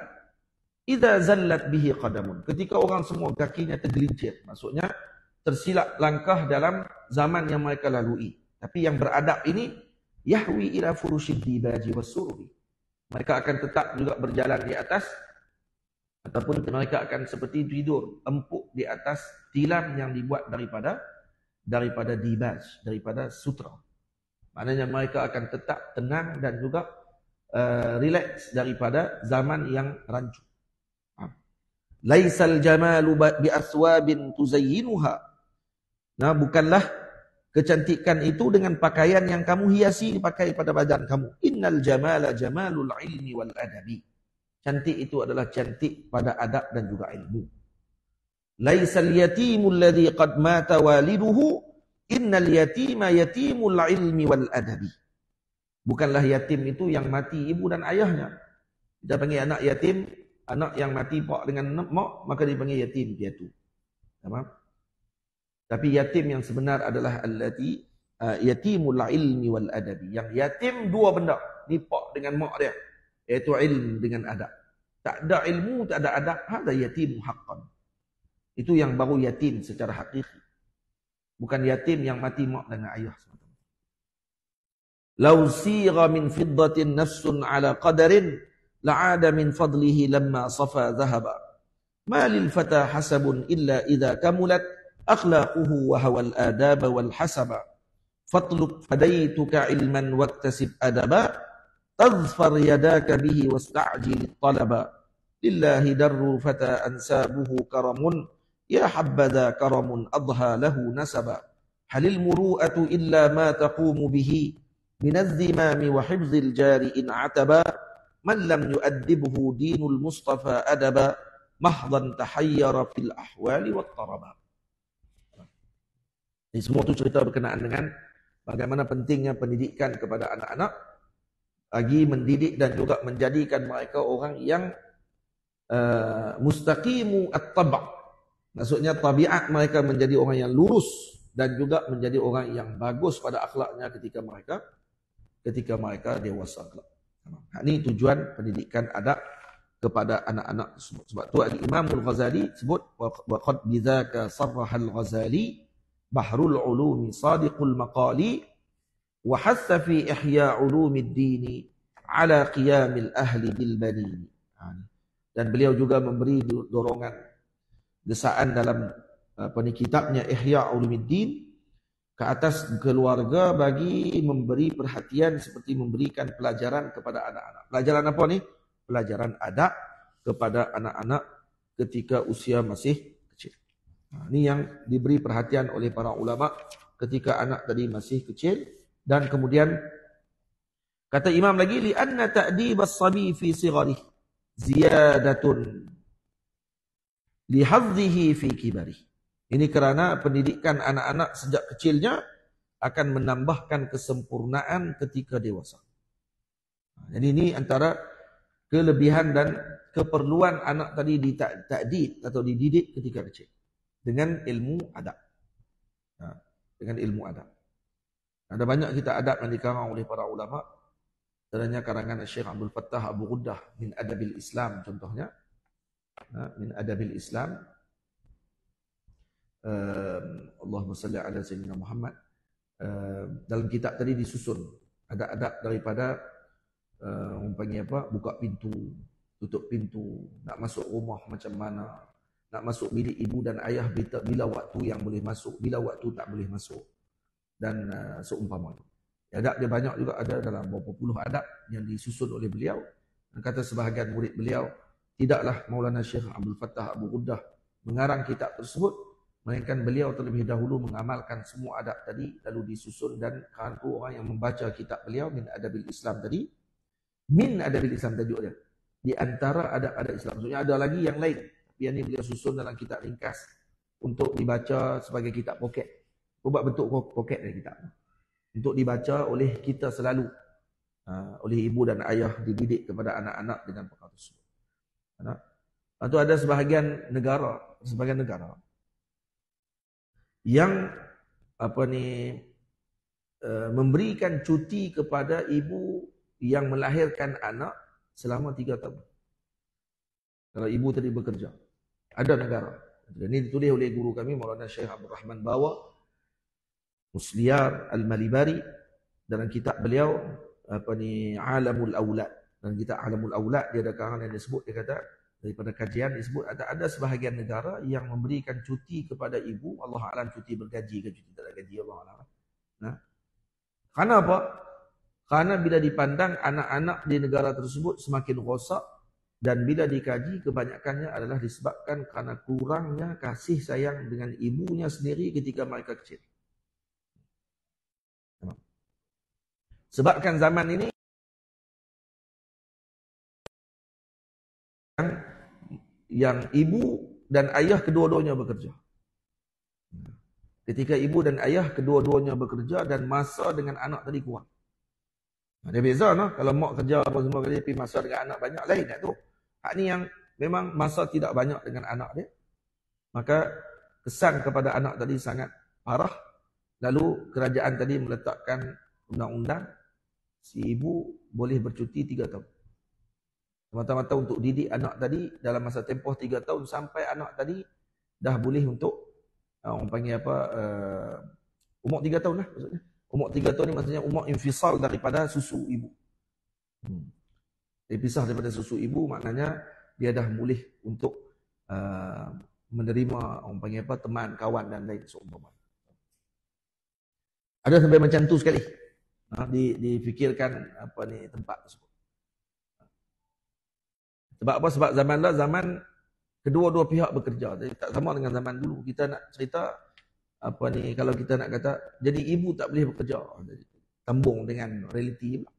idza zallat bihi qadamun, ketika orang semua kakinya tergelincir, maksudnya tersilap langkah dalam zaman yang mereka lalui. Tapi yang beradab ini yahwi ila furushid dibaji wasururi. Mereka akan tetap juga berjalan di atas, ataupun mereka akan seperti tidur empuk di atas tilam yang dibuat daripada dibaj, daripada sutra. Maknanya mereka akan tetap tenang dan juga relax daripada zaman yang rancu. Laisal jamalu bi aswabin tuzayyinuha. Bukanlah Kecantikan itu dengan pakaian yang kamu hiasi dipakai pada badan kamu. Innal jamala jamalul ilmi wal adabi. Cantik itu adalah cantik pada adab dan juga ilmu. Laisal yatimul ladzi qad mata waliduhu, innal yatima yatimul ilmi wal adabi. Bukanlah yatim itu yang mati ibu dan ayahnya. Kita panggil anak yatim, anak yang mati pak dengan mak, maka dipanggil yatim piatu. Faham? Tapi yatim yang sebenar adalah allati yatimul ilmi wal adabi. Yang yatim dua benda, nipak dengan mak dia, iaitu ilmu dengan adab. Tak ada ilmu, tak ada adab, hada yatim haqqan. Itu yang baru yatim secara hakiki. Bukan yatim yang mati mak dengan ayah. Lau sira min fiddatin nafsun ala qadarin la'ada min fadlihi lamma safa dhahaba. Ma lil fata hasabun illa idza kamulat akhlaquhu wa hawal adaba wal hasaba. Fatlub fadaituka ilman waktasib adaba tadfar yadaka bihi wasta'jil talaba. Lillahi darru fata ansabuhu karamun ya habbadha karamun adha lahu nasaba. Halil muru'atu illa ma taqumu bihi minaz zimami wa hifzil jari in ataba. Man lam yu'addibhu dinul mustafa adaba mahdan tahayyara fil ahwali wat taraba. Ini semua itu cerita berkenaan dengan bagaimana pentingnya pendidikan kepada anak-anak bagi mendidik dan juga menjadikan mereka orang yang mustaqimu at-tab'. Maksudnya tabiat mereka menjadi orang yang lurus dan juga menjadi orang yang bagus pada akhlaknya ketika mereka dewasa. Ini tujuan pendidikan adab kepada anak-anak. Sebab tu Imam Al-Ghazali sebut waqad bidzaka sarraha Al-Ghazali bahrul ulumi sadiqul maqali wa hassa fi ihya ulumid dini ala qiyamil ahli bil bani. Dan beliau juga memberi dorongan desaan dalam kitabnya Ihya Ulumuddin ke atas keluarga bagi memberi perhatian seperti memberikan pelajaran kepada anak-anak. Pelajaran apa ni? Pelajaran adab kepada anak-anak ketika usia masih kecil. Ini yang diberi perhatian oleh para ulama ketika anak tadi masih kecil. Dan kemudian kata Imam lagi, li'anna ta'dib as-sabi fi sigharih ziyadatun lihadhihi fi kibarih. Ini kerana pendidikan anak-anak sejak kecilnya akan menambahkan kesempurnaan ketika dewasa. Jadi ini antara kelebihan dan keperluan anak tadi ditakdid atau dididik ketika kecil dengan ilmu adab. Dengan ilmu adab. Ada banyak kita adab yang dikarang oleh para ulama. Antaranya karangan Syekh Abdul Fattah Abu Ghuddah min Adabil Islam contohnya. Min Adabil Islam. Allahumma salli ala sayyidina Muhammad. Dalam kitab tadi disusun ada adab daripada umpamanya apa, buka pintu, tutup pintu, nak masuk rumah macam mana, nak masuk bilik ibu dan ayah bila waktu yang boleh masuk, bila waktu tak boleh masuk, dan seumpamanya. Adab dia banyak juga, ada dalam beberapa puluh adab yang disusun oleh beliau. Dan kata sebahagian murid beliau, tidaklah Maulana Syekh Abdul Fattah Abu Ghuddah mengarang kitab tersebut, melainkan beliau terlebih dahulu mengamalkan semua adab tadi lalu disusun. Dan kerana orang yang membaca kitab beliau Min Adabil Islam tadi, Min Adabil Islam tajuk dia, di antara adab-adab Islam. Maksudnya ada lagi yang lain, tapi yang ini beliau susun dalam kitab ringkas untuk dibaca sebagai kitab poket. Buat bentuk poket dari kitab, untuk dibaca oleh kita selalu, oleh ibu dan ayah, dididik kepada anak-anak dengan perkara tersebut. Itu ada sebahagian negara yang memberikan cuti kepada ibu yang melahirkan anak selama 3 tahun. Kalau ibu tadi bekerja, ada negara. Dan ini ditulis oleh guru kami Maulana Syekh Abdul Rahman Bawa Musliyar Al-Malibari dalam kitab beliau Alamul Aulad. Dalam kitab Alamul Aulad dia ada karangan yang disebut, dia kata daripada kajian disebut ada sebahagian negara yang memberikan cuti kepada ibu, Allah alam cuti bergaji ke cuti tak ada gaji, Allah alam. Kerana apa? Kerana bila dipandang anak-anak di negara tersebut semakin rosak, dan bila dikaji kebanyakannya adalah disebabkan kerana kurangnya kasih sayang dengan ibunya sendiri ketika mereka kecil. Sebabkan zaman ini yang ibu dan ayah kedua-duanya bekerja. Ketika ibu dan ayah kedua-duanya bekerja dan masa dengan anak tadi kurang. Dia beza no? Kalau mak kerja apa semua kali tapi masa dengan anak banyak lain tak tu. Hak ni yang memang masa tidak banyak dengan anak dia. Maka kesan kepada anak tadi sangat parah. Lalu kerajaan tadi meletakkan undang-undang si ibu boleh bercuti 3 tahun. Semata-mata untuk didik anak tadi dalam masa tempoh 3 tahun sampai anak tadi dah boleh untuk orang panggil apa umur 3 tahun lah maksudnya. Umur 3 tahun ni maksudnya umur infisal daripada susu ibu. Dia pisah daripada susu ibu maknanya dia dah boleh untuk menerima orang panggil apa teman, kawan dan lain seumpama. Ada sampai macam tu sekali. Difikirkan apa ni tempat tersebut. Sebab apa? Sebab zaman kedua-dua pihak bekerja. Jadi tak sama dengan zaman dulu. Kita nak cerita apa ni kalau kita nak kata jadi ibu tak boleh bekerja. Tambung dengan realiti pula.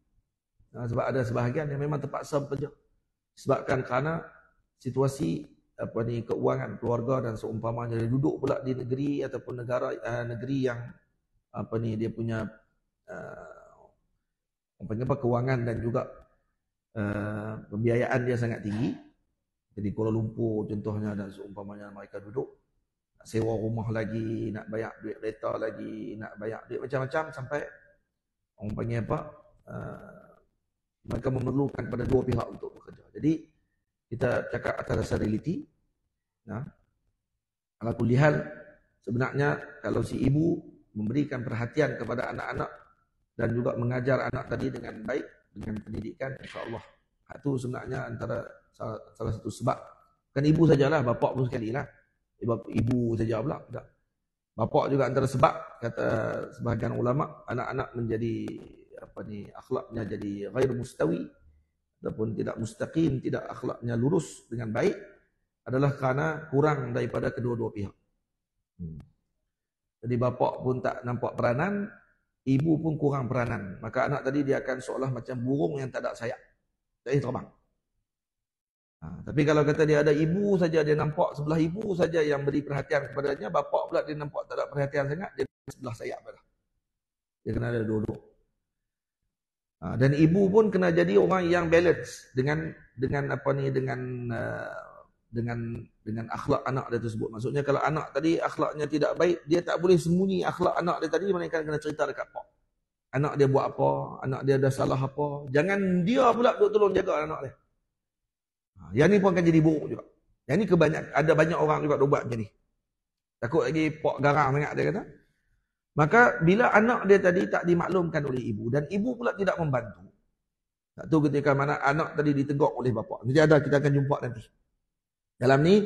Sebab ada sebahagian yang memang terpaksa bekerja. Sebabkan kerana situasi apa ni keuangan keluarga dan seumpamanya dia duduk pula di negeri ataupun negeri yang apa ni dia punya kewangan dan juga pembiayaan dia sangat tinggi. Jadi Kuala Lumpur contohnya dan seumpamanya mereka duduk nak sewa rumah lagi, nak bayar duit kereta lagi, nak bayar duit macam-macam sampai orang panggil apa mereka memerlukan pada dua pihak untuk bekerja. Jadi kita cakap atas dasar realiti. Ala kulli hal sebenarnya kalau si ibu memberikan perhatian kepada anak-anak dan juga mengajar anak tadi dengan baik, dengan pendidikan, insya-Allah. Itu sebenarnya antara salah satu sebab. Kan ibu sajalah, bapak pun sekali lah. Ibu saja pula. Tak. Bapak juga antara sebab, kata sebahagian ulama, anak-anak menjadi akhlaknya jadi ghair mustawi ataupun tidak mustaqim, tidak akhlaknya lurus dengan baik adalah kerana kurang daripada kedua-dua pihak. Jadi bapak pun tak nampak peranan, ibu pun kurang peranan. Maka anak tadi dia akan seolah macam burung yang tak ada sayap. Tak boleh terbang. Tapi kalau kata dia ada ibu saja, dia nampak sebelah ibu saja yang beri perhatian kepadanya, bapak pula dia nampak tak ada perhatian sangat, dia sebelah sayap dah. Dia kena ada dua-dua. Dan ibu pun kena jadi orang yang balance dengan akhlak anak dia tersebut. Maksudnya kalau anak tadi akhlaknya tidak baik, dia tak boleh sembunyi akhlak anak dia tadi, mereka kena cerita dekat pak. Anak dia buat apa, anak dia dah salah apa. Jangan dia pula tolong jaga anak dia. Yang ni pun akan jadi buruk juga. Yang ni ada banyak orang juga buat macam ni. Takut lagi pak garang sangat dia kata. Maka bila anak dia tadi tak dimaklumkan oleh ibu dan ibu pula tidak membantu. Satu ketika mana anak tadi ditegur oleh bapa. Nanti ada kita akan jumpa nanti. Dalam ni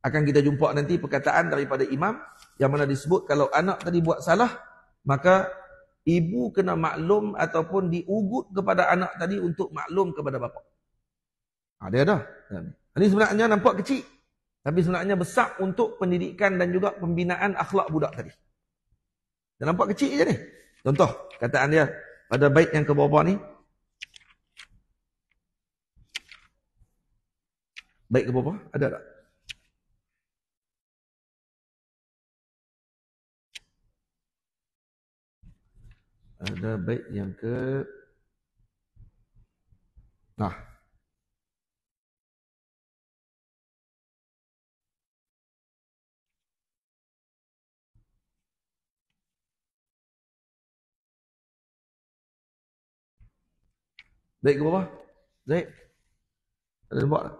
akan kita jumpa nanti perkataan daripada imam yang mana disebut kalau anak tadi buat salah, maka ibu kena maklum ataupun diugut kepada anak tadi untuk maklum kepada bapa. Dia ada. Ini sebenarnya nampak kecil. Tapi sebenarnya besar untuk pendidikan dan juga pembinaan akhlak budak tadi. Dia nampak kecil je ni. Contoh, kataan dia pada bait yang ke bawah ni. Bait ke bawah? Ada tak? Ada bait yang ke... Baik ke bawah? Zaid? Ada nampak tak?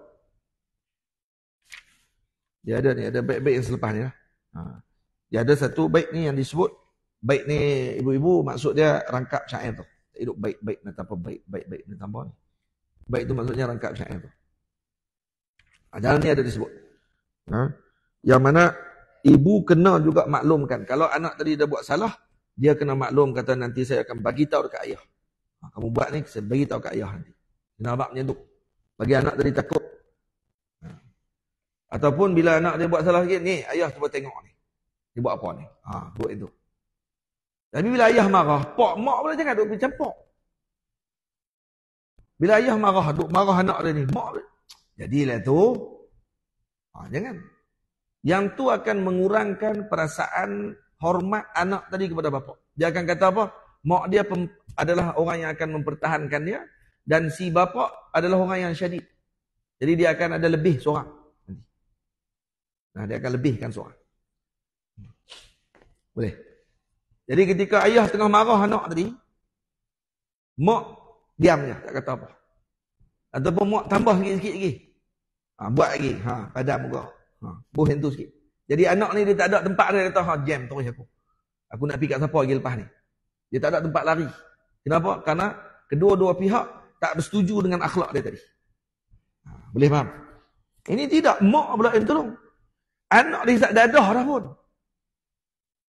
Dia ada ni, ada baik-baik yang selepas ni lah. Dia ada satu baik ni yang disebut, baik ni ibu-ibu maksud dia rangkap syair tu. Hidup baik-baik ni tanpa baik-baik ni tambah ni. Baik tu maksudnya rangkap syair tu. Dalam ni ada disebut. Yang mana ibu kena juga maklumkan. Kalau anak tadi dah buat salah, dia kena maklum kata nanti saya akan bagi tahu dekat ayah. Kamu buat ni, saya bagi tahu kat ayah nanti. Kena abang macam tu. Bagi anak tadi takut. Ataupun bila anak dia buat salah sikit, ni ayah cuba tengok ni. Dia buat apa ni? Buat itu. Tapi bila ayah marah, mak pula jangan duk campur. Bila ayah marah, duk marah anak dia ni, mak jadilah tu. Jangan. Yang tu akan mengurangkan perasaan hormat anak tadi kepada bapa. Dia akan kata apa? Mak dia adalah orang yang akan mempertahankan dia, dan si bapa adalah orang yang syadid. Jadi dia akan ada lebih seorang. Nah, dia akan lebihkan seorang. Boleh. Jadi ketika ayah tengah marah anak tadi, mak diam je, tak kata apa. Ataupun mak tambah sikit-sikit lagi. Buat lagi. Padam muka. Buh yang tu sikit. Jadi anak ni dia tak ada tempat dia kata, jam terus aku. Aku nak pergi kat siapa lagi lepas ni. Dia tak ada tempat lari. Kenapa? Karena kedua-dua pihak tak bersetuju dengan akhlak dia tadi. Boleh faham? Ini tidak. Mak pula yang tolong. Anak dia tak dadah dah pun.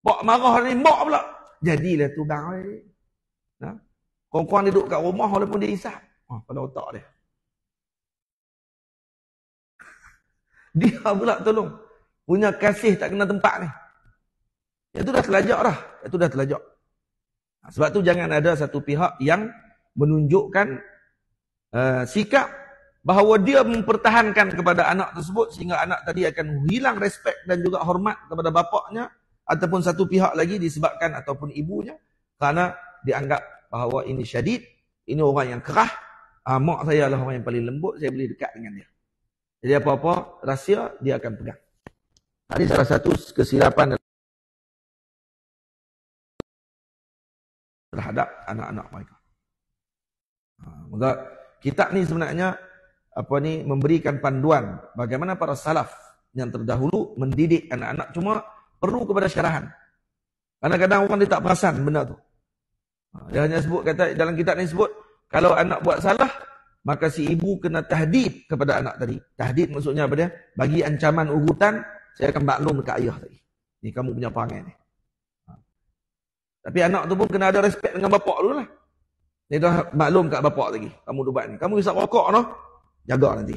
Pak marah ni mak pula. Jadilah tu bang. Korang-korang dia duduk kat rumah walaupun dia isap. Pada otak dia. Dia pula tolong. Punya kasih tak kena tempat ni. Itu dah terlajak dah. Itu dah terlajak. Sebab tu jangan ada satu pihak yang menunjukkan sikap bahawa dia mempertahankan kepada anak tersebut sehingga anak tadi akan hilang respek dan juga hormat kepada bapaknya, ataupun satu pihak lagi disebabkan ataupun ibunya kerana dianggap bahawa ini syadid, ini orang yang kerah, mak saya adalah orang yang paling lembut, saya boleh dekat dengan dia. Jadi apa-apa rahsia dia akan pegang. Ini salah satu kesilapan terhadap anak-anak mereka. Maka kitab ni sebenarnya memberikan panduan bagaimana para salaf yang terdahulu mendidik anak-anak, cuma perlu kepada syarahan. Kadang-kadang orang dia tak perasan benda tu. Dia hanya sebut, kata dalam kitab ni sebut, kalau anak buat salah, maka si ibu kena tahdid kepada anak tadi. Tahdid maksudnya apa dia? Bagi ancaman ugutan, saya akan maklum dekat ayah tadi. Ni kamu punya perangai ni. Tapi anak tu pun kena ada respect dengan bapak dulu lah. Dia dah maklum kat bapak lagi. Kamu tu buat ni. Kamu isap rokok no? Jaga nanti.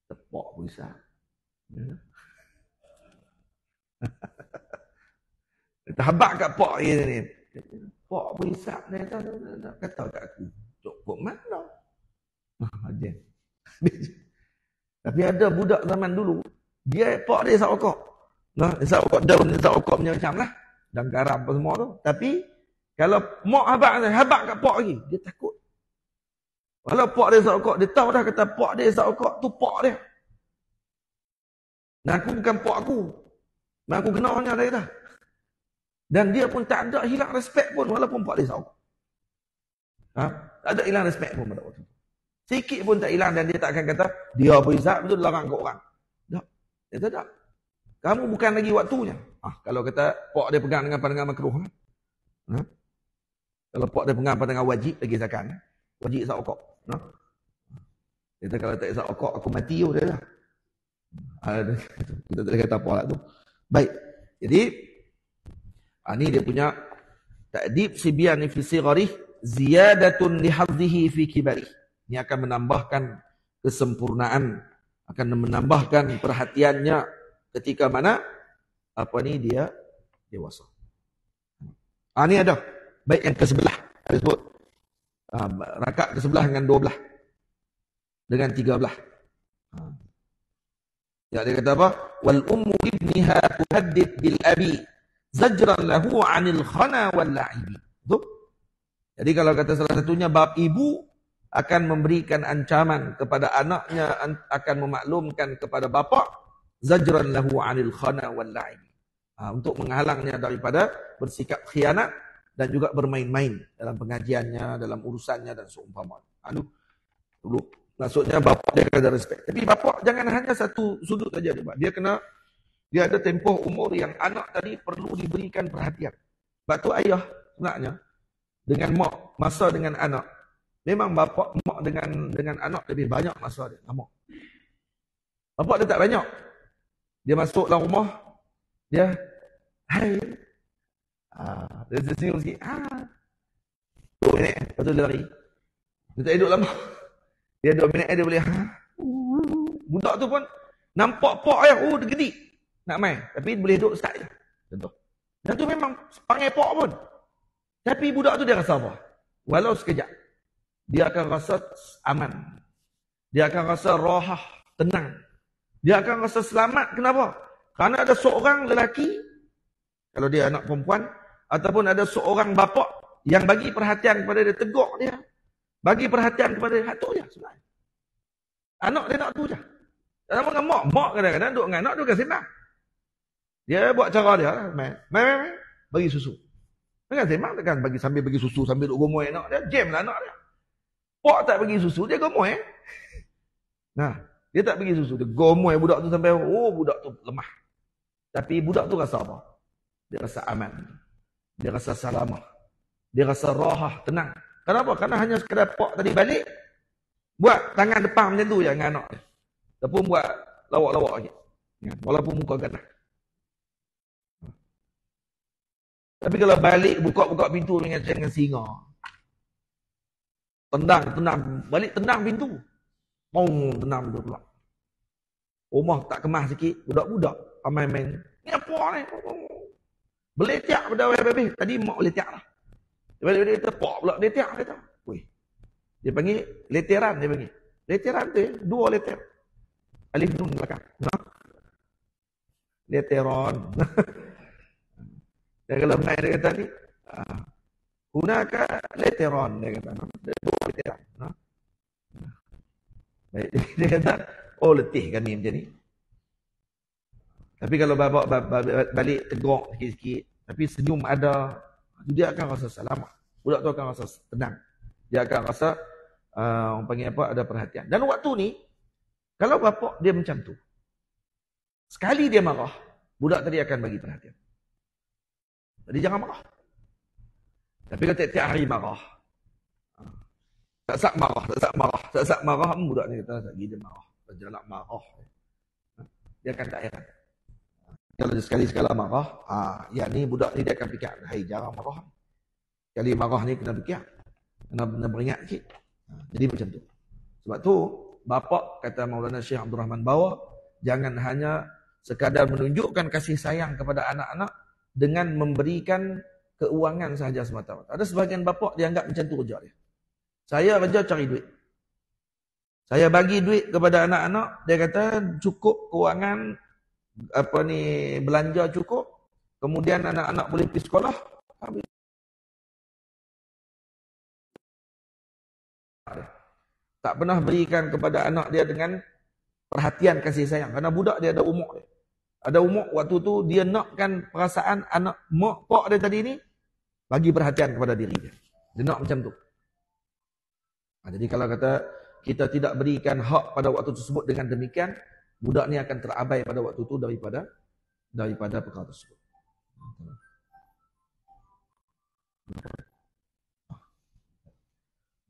Tepak pun isap. Dia habak kat pak ni. Pak pun isap ni. Kata kat aku. Cukup mana? Tapi ada budak zaman dulu. Pak dia isap rokok. Isap rokok daun. Isap rokok punya macam lah. Dan garam apa semua tu. Tapi kalau mak habak kat pak lagi, dia takut. Kalau pak dia isap rokok, dia tahu dah kata pak dia isap rokok tu pak dia. Dan aku bukan pak aku. Dan aku kenalnya dia dah. Dan dia pun tak ada hilang respect pun walaupun pak dia isap rokok. Tak ada hilang respect pun pada waktu tu. Sikit pun tak hilang, dan dia tak akan kata dia berisap betul larang kat orang. Tak. Dia tak. Kamu bukan lagi waktunya. Kalau kata pak dia pegang dengan pandangan makruh. Kalau pak dia pegang pandangan wajib, lagi zakan. Wajib isap rokok. Dia kata kalau tak isap rokok, aku mati dia lah. Kita tak boleh kata apa lah tu. Baik. Jadi, ni dia punya ta'dib sibyan fi sigharih ziyadatun lihadhihi fi kibarih. Ini akan menambahkan kesempurnaan, akan menambahkan perhatiannya ketika mana dia dewasa. Ini ada. Baik yang ke sebelah. Ada sebut. Rakaat ke sebelah dengan 12. Dengan 13. Ya, dia kata apa? Wal ummu ibniha tuhaddid bil abi zajran lahu 'anil khana wal la'ibi. Betul? Jadi kalau kata salah satunya bab ibu akan memberikan ancaman kepada anaknya, akan memaklumkan kepada bapa zajran lahu 'anil khana wal la'ibi. Untuk menghalangnya daripada bersikap khianat dan juga bermain-main dalam pengajiannya, dalam urusannya dan seumpama. Dulu maksudnya bapak dia kena respect. Tapi bapak jangan hanya satu sudut saja dia ada tempoh umur yang anak tadi perlu diberikan perhatian. Sebab tu ayah sebenarnya dengan mak, masa dengan anak. Memang bapak mak dengan anak lebih banyak masa dia dengan mak. Bapak dia tak banyak. Dia masuk dalam rumah, dia hai. Dia senyum sikit. 2 minit, lepas tu dia lari. Dia tak duduk lama. Dia 2 minit dia boleh. Budak tu pun nampak pak dia, dia gedik nak main. Tapi boleh duduk start je. Contoh. Dan tu memang panggil pak pun. Tapi budak tu dia rasa apa? Walau sekejap. dia akan rasa aman. Dia akan rasa rohah, tenang. Dia akan rasa selamat. Kenapa? Kerana ada seorang lelaki, kalau dia anak perempuan, ataupun ada seorang bapa yang bagi perhatian kepada dia, tegur dia. Bagi perhatian kepada dia, tu je sebenarnya. Anak dia nak tu je. Tak sama dengan mak. Mak kadang-kadang duduk dengan anak, dia akan sembang. Dia buat cara dia, bagi susu. Dengan sembang, takkan bagi sambil bagi susu, sambil duduk gomoy anak dia, jam lah anak dia. Pak tak bagi susu, dia gomoy. Nah, dia tak bagi susu, dia gomoy budak tu sampai, budak tu lemah. Tapi budak tu rasa apa? Dia rasa aman. Dia rasa salamah. Dia rasa rohah, tenang. Kenapa? Kerana hanya sekadar pak tadi balik, buat tangan depan macam tu je dengan anak dia. Ataupun buat lawak-lawak je. Walaupun muka ganas. Tapi kalau balik, buka-buka pintu dengan singa. Tendang. Balik tendang pintu. Tendang pintu pula. Rumah tak kemas sikit, budak-budak main-main. Ni apa ni? Beletiak pada awal-awal. Tadi mak beletiak lah. Dia tepak pula beletiak kata. Dia panggil leteran dia panggil. Leteran tu 2 leter. Alif nun belakang. Leteron. Dan kalau main dia kata ni, hunaka leteron dia kata. 2 leteran. Baik, dia kata, letih kami macam ni. Tapi kalau bapak balik tegak sikit-sikit, tapi senyum ada, dia akan rasa selamat. Budak tu akan rasa tenang. Dia akan rasa, orang panggil apa, ada perhatian. Dan waktu ni, kalau bapak dia macam tu, sekali dia marah, budak tadi akan bagi perhatian. Jadi jangan marah. Tapi kalau tiap-tiap hari marah, tak marah, budak ni kata, tak dia marah. Dia nak marah. Dia akan tak heran. Kalau sekali-sekala marah, yang ni budak ni dia akan fikir, hai jarang marah. Kali marah ni kena fikir. Kena beringat sikit. Jadi macam tu. Sebab tu, bapa kata Maulana Syekh Abdul Rahman bawa, jangan hanya sekadar menunjukkan kasih sayang kepada anak-anak dengan memberikan keuangan sahaja semata-mata. Ada sebahagian bapa dia anggap macam tu kerja dia. Saya kerja cari duit. Saya bagi duit kepada anak-anak, dia kata cukup keuangan belanja cukup, kemudian anak-anak boleh pergi sekolah, habis. Tak pernah berikan kepada anak dia dengan perhatian kasih sayang, kerana budak dia ada umur dia. Ada umur waktu tu dia nakkan perasaan anak mak pak dia tadi ni bagi perhatian kepada diri dia. Dia nak macam tu. Jadi kalau kata kita tidak berikan hak pada waktu tersebut dengan demikian, budak ni akan terabai pada waktu itu daripada perkara tersebut.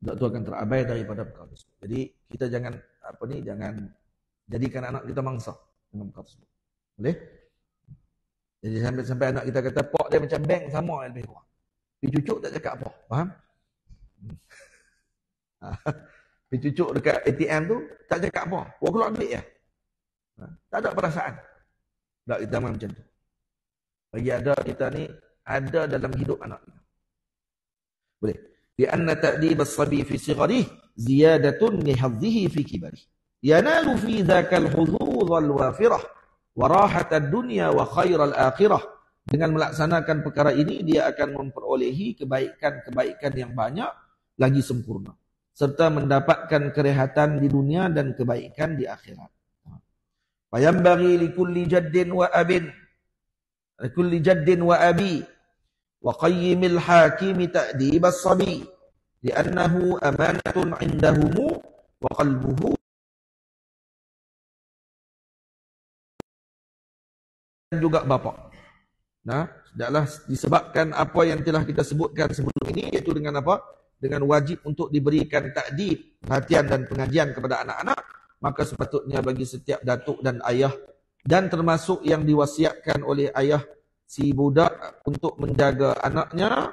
Budak tu akan terabai daripada perkara tersebut. Jadi kita jangan jangan jadikan anak kita mangsa dengan perkara tersebut. Boleh? Jadi sampai anak kita kata pak dia macam bank sama lebih kurang. Pergi cucuk tak cakap apa. Faham? Pergi cucuk dekat ATM tu tak cakap apa. Buat keluar duit je. Tak ada perasaan. Tak kita macam tu. Bagi ada kita ni ada dalam hidup anak kita. Boleh. Lianna ta'dib as-sabi fi sigharih ziyadatun li hadhihi fi kibarih. Yanalu fi dzaka al-huzuz wal-wafirah wa rahat ad-dunya wa khair al-akhirah. Dengan melaksanakan perkara ini dia akan memperolehi kebaikan-kebaikan yang banyak lagi sempurna serta mendapatkan kerehatan di dunia dan kebaikan di akhirat. Fayambaghi likulli jaddin wa abi wa qayyimil hakimi ta'dib as-sabi li'annahu amanatun 'indahum wa qalbuhu. Dan juga bapa. Hendaklah disebabkan apa yang telah kita sebutkan sebelum ini, iaitu dengan apa? Dengan wajib untuk diberikan takdib, perhatian dan pengajian kepada anak-anak, maka sepatutnya bagi setiap datuk dan ayah, dan termasuk yang diwasiatkan oleh ayah si budak untuk menjaga anaknya,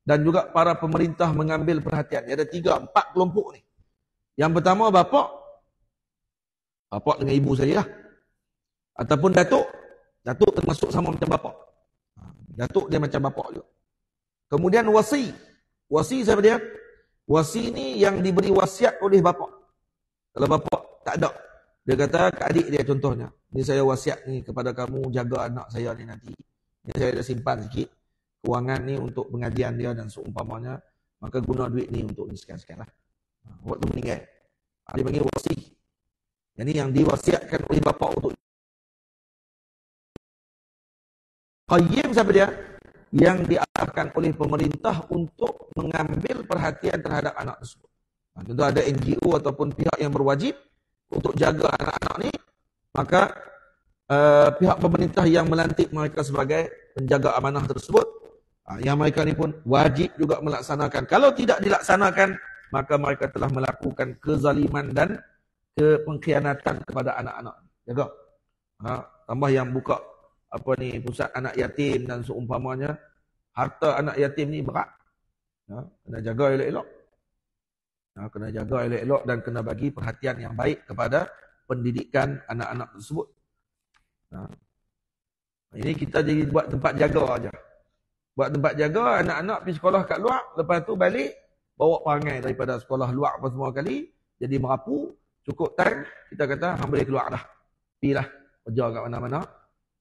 dan juga para pemerintah mengambil perhatian. Ada 3-4 kelompok ni. Yang pertama bapa dengan ibu saya lah. Ataupun datuk termasuk sama macam bapa. Datuk dia macam bapa juga. Kemudian wasi siapa dia? Wasi ni yang diberi wasiat oleh bapa. Kalau bapa tak ada, dia kata ke adik dia contohnya, ni saya wasiat ni kepada kamu, jaga anak saya ni nanti. Ni saya dah simpan sikit kewangan ni untuk pengajian dia dan seumpamanya, maka guna duit ni untuk ni sekian-sekian lah. Waktu meninggal, dia panggil wasi. Yang ni yang diwasiatkan oleh bapa untuk. Qayyim siapa dia? Yang diarahkan oleh pemerintah untuk mengambil perhatian terhadap anak tersebut. Contoh ada NGO ataupun pihak yang berwajib untuk jaga anak-anak ni, maka pihak pemerintah yang melantik mereka sebagai penjaga amanah tersebut, yang mereka ni pun wajib juga melaksanakan. Kalau tidak dilaksanakan, maka mereka telah melakukan kezaliman dan pengkhianatan kepada anak-anak. Jaga. Tambah yang buka pusat anak yatim dan seumpamanya, harta anak yatim ni berat. Kena jaga elok-elok. Kena jaga elok-elok dan kena bagi perhatian yang baik kepada pendidikan anak-anak tersebut. Ini kita jadi buat tempat jaga aja. Buat tempat jaga, anak-anak pergi sekolah kat luar, lepas tu balik, bawa perangai daripada sekolah luar apa semua kali, jadi merapu, cukup time, kita kata, hang boleh keluar dah. Pilah kerja kat mana-mana,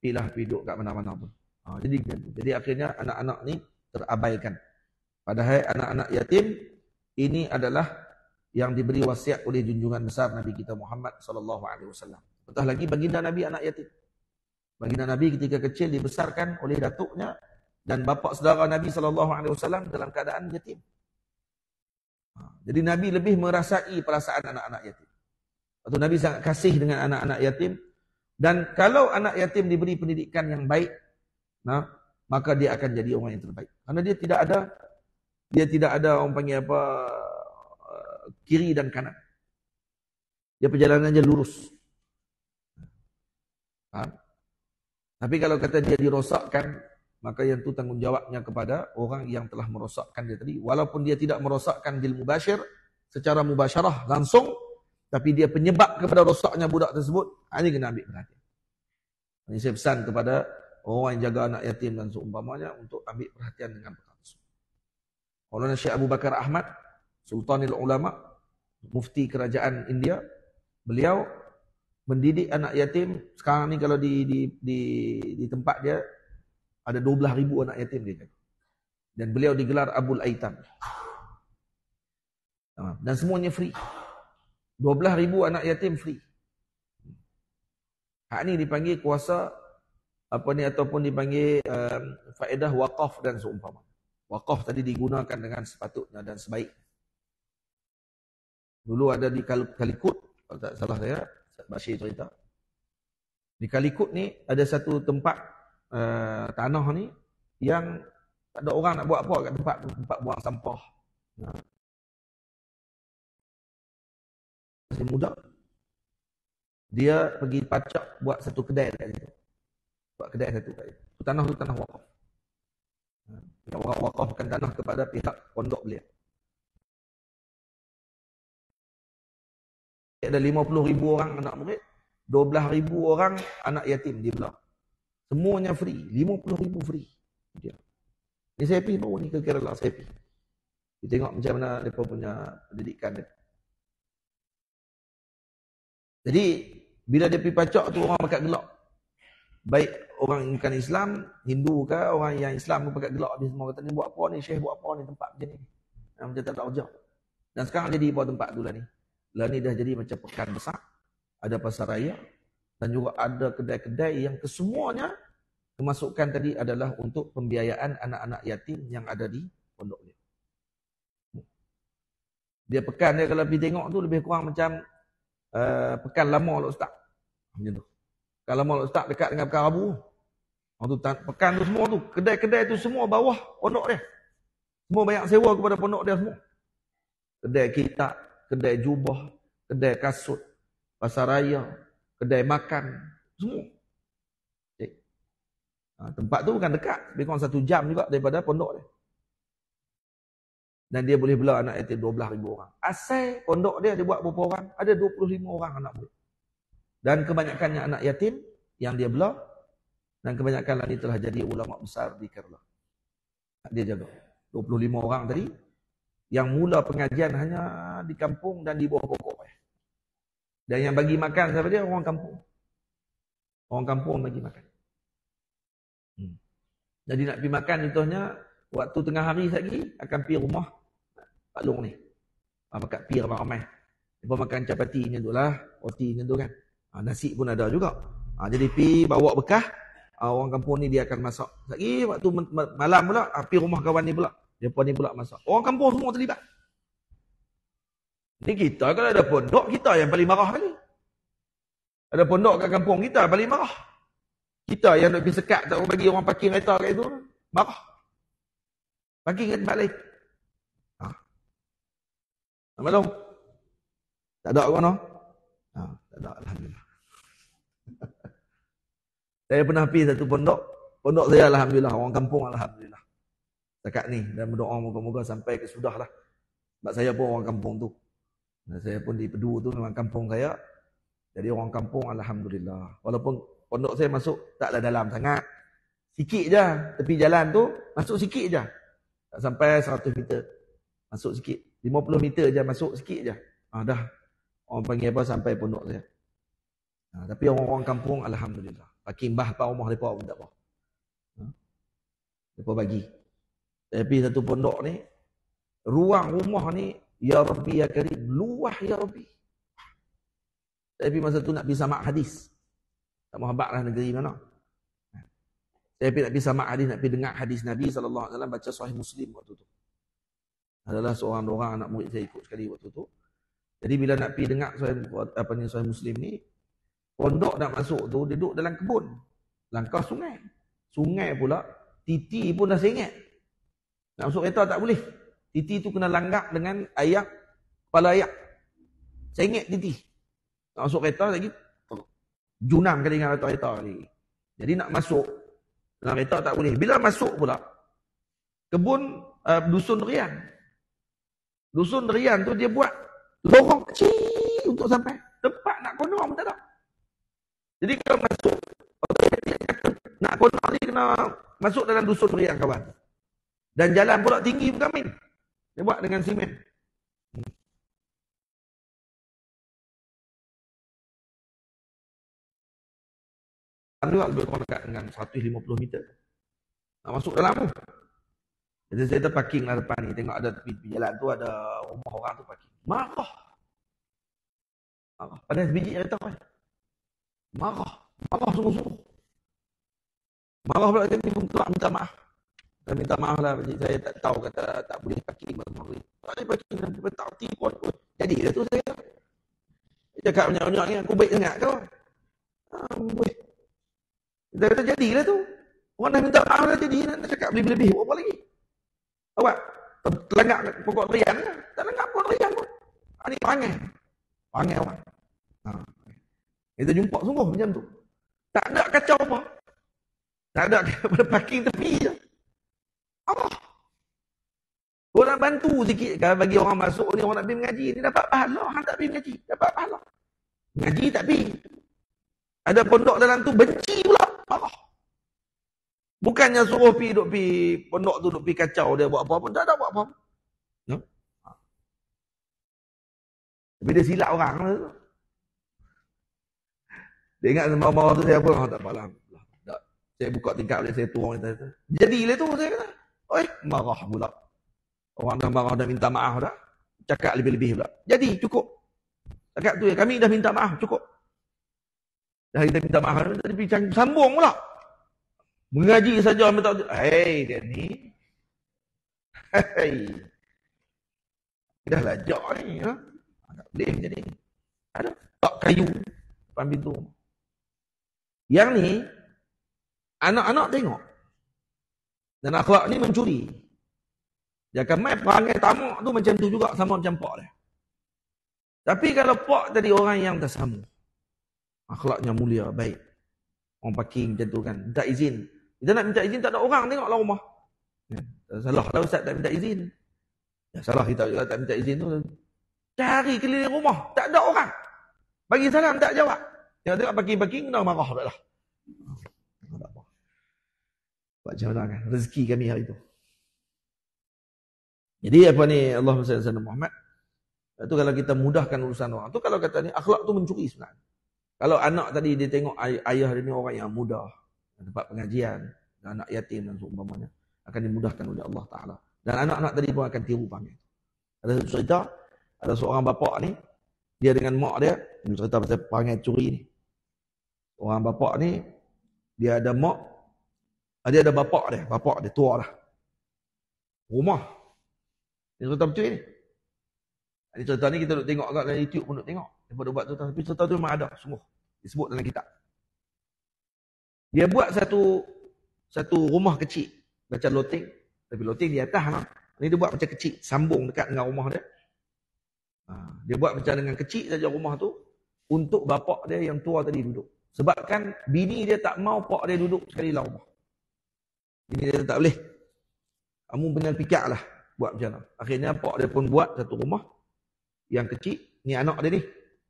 pilah pergi duduk kat mana-mana pun. Jadi akhirnya anak-anak ni terabaikan. Padahal anak-anak yatim, ini adalah yang diberi wasiat oleh junjungan besar Nabi kita Muhammad SAW. Betul lagi baginda Nabi anak yatim. Baginda Nabi ketika kecil dibesarkan oleh datuknya dan bapa saudara Nabi SAW dalam keadaan yatim. Jadi Nabi lebih merasai perasaan anak-anak yatim. Atau Nabi sangat kasih dengan anak-anak yatim. Dan kalau anak yatim diberi pendidikan yang baik, maka dia akan jadi orang yang terbaik. Karena dia tidak ada orang panggil kiri dan kanan. Dia perjalanannya lurus. Tapi kalau kata dia dirosakkan, maka yang itu tanggungjawabnya kepada orang yang telah merosakkan dia tadi. Walaupun dia tidak merosakkan bil mubashir, secara mubasyarah langsung, tapi dia penyebab kepada rosaknya budak tersebut, ini kena ambil perhatian. Ini saya pesan kepada orang yang jaga anak yatim dan seumpamanya untuk ambil perhatian dengan perkara tersebut. Maulana Syekh Abu Bakar Ahmad, Sultanul Ulama, mufti kerajaan India, beliau mendidik anak yatim. Sekarang ni kalau di tempat dia ada 12,000 anak yatim dia. Dan beliau digelar Abul Aitam. Dan semuanya free. 12,000 anak yatim free. Hak ni dipanggil kuasa ataupun dipanggil faedah waqaf dan seumpama. Waqaf tadi digunakan dengan sepatutnya dan sebaik. Dulu ada di Kalikut, kalau tak salah saya, Bashir cerita. Di Kalikut ni ada satu tempat tanah ni yang tak ada orang nak buat apa kat tempat buang sampah. Masih muda. Dia pergi pacak buat satu kedai kat situ. Buat kedai satu kat situ. Tanah tu tanah wakaf. Orang wakafkan tanah kepada pihak pondok beliau. Ada 50,000 orang anak murid, 12,000 orang anak yatim di belah. Semuanya free, 50,000 free. Ni saya pergi baru ni ke Kerala, saya pergi. Kita tengok macam mana mereka punya pendidikan dia. Jadi, bila dia pergi pacak tu orang pakat gelak. Baik orang bukan Islam, Hindu ke, orang yang Islam pun pakat gelak. Dia semua kata, ni buat apa ni, Syekh buat apa ni, tempat macam ni. Macam tak ada kerja. Dan sekarang jadi buat tempat tu lah ni. Lah ni dah jadi macam pekan besar. Ada pasar raya. Dan juga ada kedai-kedai yang kesemuanya kemasukan tadi adalah untuk pembiayaan anak-anak yatim yang ada di pondok dia. Dia pekan dia kalau pergi tengok tu lebih kurang macam pekan lama lah Ustaz. Macam tu. Pekan lama lah Ustaz dekat dengan pekan Rabu. Pekan tu semua tu. Kedai-kedai tu semua bawah pondok dia. Semua banyak sewa kepada pondok dia semua. Kedai kitab, kedai jubah, kedai kasut, pasar raya, kedai makan, semua. Tempat tu bukan dekat, lebih kurang 1 jam juga daripada pondok dia. Dan dia boleh bela anak yatim 12,000 orang. Asal pondok dia buat berapa orang? Ada 25 orang anak murid. Dan kebanyakannya anak yatim yang dia bela, dan kebanyakan ini telah jadi ulama besar di Kerala. Dia jaga. 25 orang tadi, Yang mula pengajian hanya di kampung dan di bawah pokok. Dan yang bagi makan siapa dia? Orang kampung. Orang kampung bagi makan. Jadi nak pergi makan contohnya, waktu tengah hari lagi akan pergi rumah Pak Long ni. Pakat pergi ramai-ramai. Dia makan capati macam tu lah, roti macam tu kan. Nasi pun ada juga. Jadi pergi bawa bekah, orang kampung ni dia akan masak. Lagi waktu malam pula, pergi rumah kawan ni pula. Depa ni pula masak. Orang kampung semua terlibat. Ni kita kalau ada pondok, kita yang paling marah kali. Ada pondok kat kampung kita paling marah. Kita yang nak pergi sekat tak bagi orang parking kereta kat itu, marah. Parking kat tempat lain. Nama tahu? Tak ada orang no? Tak ada, alhamdulillah. Saya pernah pergi satu pondok. Pondok saya alhamdulillah, orang kampung alhamdulillah. Dekat ni dan berdoa moga-moga sampai ke sudah lah. Sebab saya pun orang kampung tu. Dan saya pun di Pedu tu memang kampung saya. Jadi orang kampung alhamdulillah. Walaupun pondok saya masuk taklah dalam sangat. Sikit je tepi jalan tu, masuk sikit je. Tak sampai 100 meter. Masuk sikit. 50 meter je masuk sikit je. Dah. Orang panggil apa sampai pondok saya. Tapi orang-orang kampung alhamdulillah. Parking bah rumah depa pun tak apa. Depa bagi. Tapi satu pondok ni, ruang rumah ni, ya Rabbi ya Karim, luah ya Rabbi. Tapi masa tu nak pergi samak hadis. Tak mahabat lah negeri mana. Tapi nak pergi samak hadis, nak pergi dengar hadis Nabi SAW, baca Sahih Muslim waktu tu. Adalah seorang orang anak murid saya ikut sekali waktu tu. Jadi bila nak pergi dengar Sahih Muslim ni, pondok nak masuk tu, duduk dalam kebun. Langkah sungai. Sungai pula, titi pun dah sengit. Nak masuk kereta tak boleh. Titi tu kena langgak dengan ayak, kepala ayak. Sengit titi. Nak masuk kereta lagi, junam kali dengan kereta lagi. Jadi nak masuk dalam kereta tak boleh. Bila masuk pula, kebun dusun durian. Dusun durian tu dia buat lorong kecil untuk sampai. Tempat nak kono pun tak ada. Jadi kalau masuk, nak kono ni kena masuk dalam dusun durian kawan. Dan jalan pula tinggi bukan main. Dia buat dengan simen. Alhamdulillah lebih kurang dekat dengan 150 meter. Nak masuk dalam tu. Jadi saya terparking lah depan ni. Tengok ada tepi jalan tu ada rumah orang tu parking. Marah. Pada sebiji kereta kan. Marah sungguh-sungguh. Marah pula kami pun minta maaf. Saya minta maaf lah, saya tak tahu kata tak boleh parking maghrib. Tak boleh parking sampai petang tipon pun. Jadilah tu saya. Dia cakap banyak-banyak ni aku baik sangat kau. Boleh. Dia kata jadilah tu. Orang dah minta maaf dah jadi, nak cakap lebih-lebih apa lagi. Awak terlengak pokok rian kan? Tak lengak pokok rian pun. Ni panggil orang. Kita jumpa sungguh macam tu. Tak ada kacau apa. Tak ada parking tepi je. Orang bantu sikit kalau bagi orang masuk ni, orang nak pergi mengaji ni dapat pahala. Orang tak pergi mengaji dapat pahala. Mengaji tak pergi. Ada pondok dalam tu benci pula. Bukannya suruh pergi pondok tu duk pergi kacau dia buat apa pun, tak ada buat apa. No? Tapi dia silap orang tu. Dia ingat sama-sama tu saya pun tak apalah. Saya buka tingkap dia, saya turun kata. Jadilah tu saya kata. Marah pula. Orang dah marah, dah minta maaf dah. Cakap lebih-lebih pula. Jadi cukup. Cakap tu ya, kami dah minta maaf, cukup. Dah kita minta maaf, tapi sambung pula. Mengaji saja minta. Dia ni. Dah lajak ni. Tak boleh macam ni. Ada tak kayu depan pintu. Yang ni, anak-anak tengok. Dan akhlak ni mencuri. Dia akan main perangai tamak tu macam tu juga, sama macam pak dia. Tapi kalau pak tadi orang yang tersamu, akhlaknya mulia, baik. Orang parking macam tu kan, minta izin. Kita nak minta izin, tak ada orang tengoklah rumah. Salah lah Ustaz tak minta izin. Salah kita juga tak minta izin tu. Cari keliling rumah, tak ada orang. Bagi salam, tak jawab. Tengok parking-parking, kena marah dah lah. Tak apa. Buat macam mana kan, rezeki kami hari tu. Jadi apa ni Allahumma salli ala Muhammad. Itu kalau kita mudahkan urusan orang tu, kalau kata ni akhlak tu mencuri sebenarnya. Kalau anak tadi dia tengok ayah dia ni orang yang mudah, tempat pengajian, dan anak yatim dan seumpamanya, akan dimudahkan oleh Allah Ta'ala. Dan anak-anak tadi pun akan tiru panggil. Ada satu cerita, ada seorang bapak ni, dia dengan mak dia, ini cerita pasal panggil curi ni. Orang bapak ni, dia ada mak, dia ada bapak dia tua lah. Rumah. Ini cerita betul ni. Ini cerita ni kita duk tengok kat dalam YouTube pun duk tengok. Daripada buat cerita. Tapi cerita tu memang ada sungguh. Disebut dalam kitab. Dia buat satu rumah kecil. Macam loteng. Tapi loteng di atas. Nah. Ini dia buat macam kecil. Sambung dekat dengan rumah dia. Dia buat macam dengan kecil saja rumah tu. Untuk bapak dia yang tua tadi duduk. Sebabkan bini dia tak mau pak dia duduk sekali dalam rumah. Bini dia tak boleh. Kamu benar fikir lah. Buat macam mana. Akhirnya pak dia pun buat satu rumah. Yang kecil, ni anak dia ni.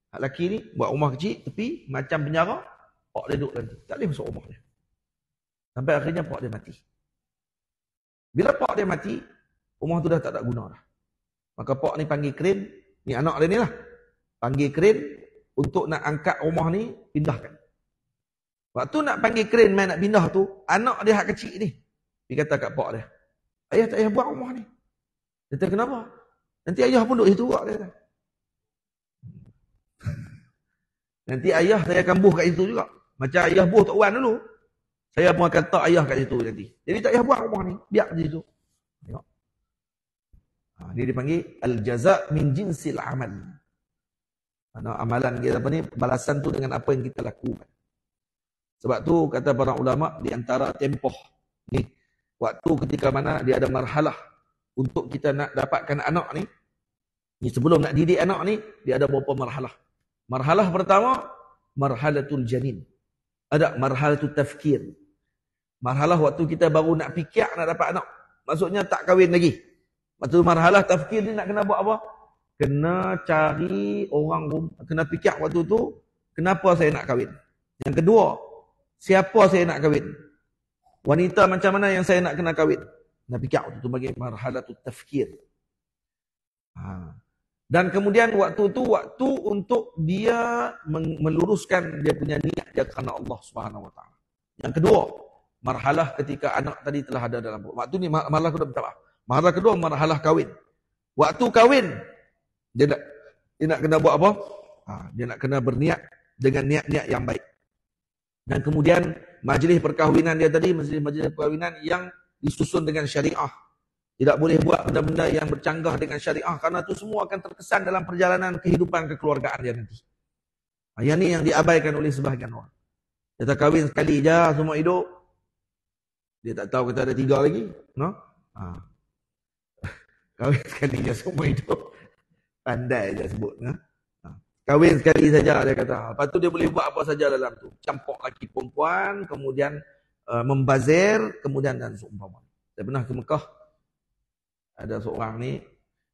Anak lelaki ni, buat rumah kecil, tepi, macam penjara, pak dia duduk dalam tu. Tak boleh masuk rumah dia. Sampai akhirnya pak dia mati. Bila pak dia mati, rumah tu dah tak ada guna dah. Maka pak ni panggil kren, ni anak dia ni lah. Panggil kren, untuk nak angkat rumah ni, pindahkan. Waktu nak panggil kren, main nak pindah tu, anak dia hak kecil ni. Dia kata kat pak dia, ayah tak payah buat rumah ni. Dia kata, kenapa? Nanti ayah pun duduk situ juga, dia kata. Nanti ayah saya akan buh kat situ juga. Macam ayah buh Tok Wan dulu. Saya pun akan tak ayah kat situ nanti. Jadi tak payah buat rumah ni. Biar di situ. Tengok. Dia dipanggil al-jaza' min jinsil amal. Amalan kita apa ni, balasan tu dengan apa yang kita lakukan. Sebab tu kata para ulama, di antara tempoh ni, waktu ketika mana dia ada marhalah untuk kita nak dapatkan anak ni, sebelum nak didik anak ni, dia ada beberapa marhalah. Marhalah pertama, marhalatul janin. Ada marhalatul tafkir. Marhalah waktu kita baru nak fikir nak dapat anak. Maksudnya tak kahwin lagi. Waktu marhalah tafkir ni nak kena buat apa? Kena cari orang, kena fikir waktu tu, kenapa saya nak kahwin. Yang kedua, siapa saya nak kahwin. Wanita macam mana yang saya nak kena kahwin. Nak fikir waktu tu bagi marhalatul tafkir. Dan kemudian waktu tu waktu untuk dia meluruskan dia punya niat dia kerana Allah Subhanahu Wa Taala. Yang kedua, marhalah ketika anak tadi telah ada dalam waktu ni marhalah kedua minta maaf. Marhalah kedua marhalah kahwin. Waktu kahwin dia nak kena buat apa? Dia nak kena berniat dengan niat-niat yang baik. Dan kemudian majlis perkahwinan dia tadi majlis perkahwinan yang disusun dengan syariah. Tidak boleh buat benda-benda yang bercanggah dengan syariah kerana itu semua akan terkesan dalam perjalanan kehidupan kekeluargaan dia nanti. Yang ni yang diabaikan oleh sebahagian orang. Dia tak kahwin sekali je semua hidup. Dia tak tahu kita ada 3 lagi. No? Kahwin sekali je semua hidup. Pandai je sebut. Kahwin sekali saja dia kata. Lepas tu dia boleh buat apa saja dalam tu. Campur laki perempuan, kemudian membazir, kemudian dan seumpama. Saya pernah ke Mekah. Ada seorang ni,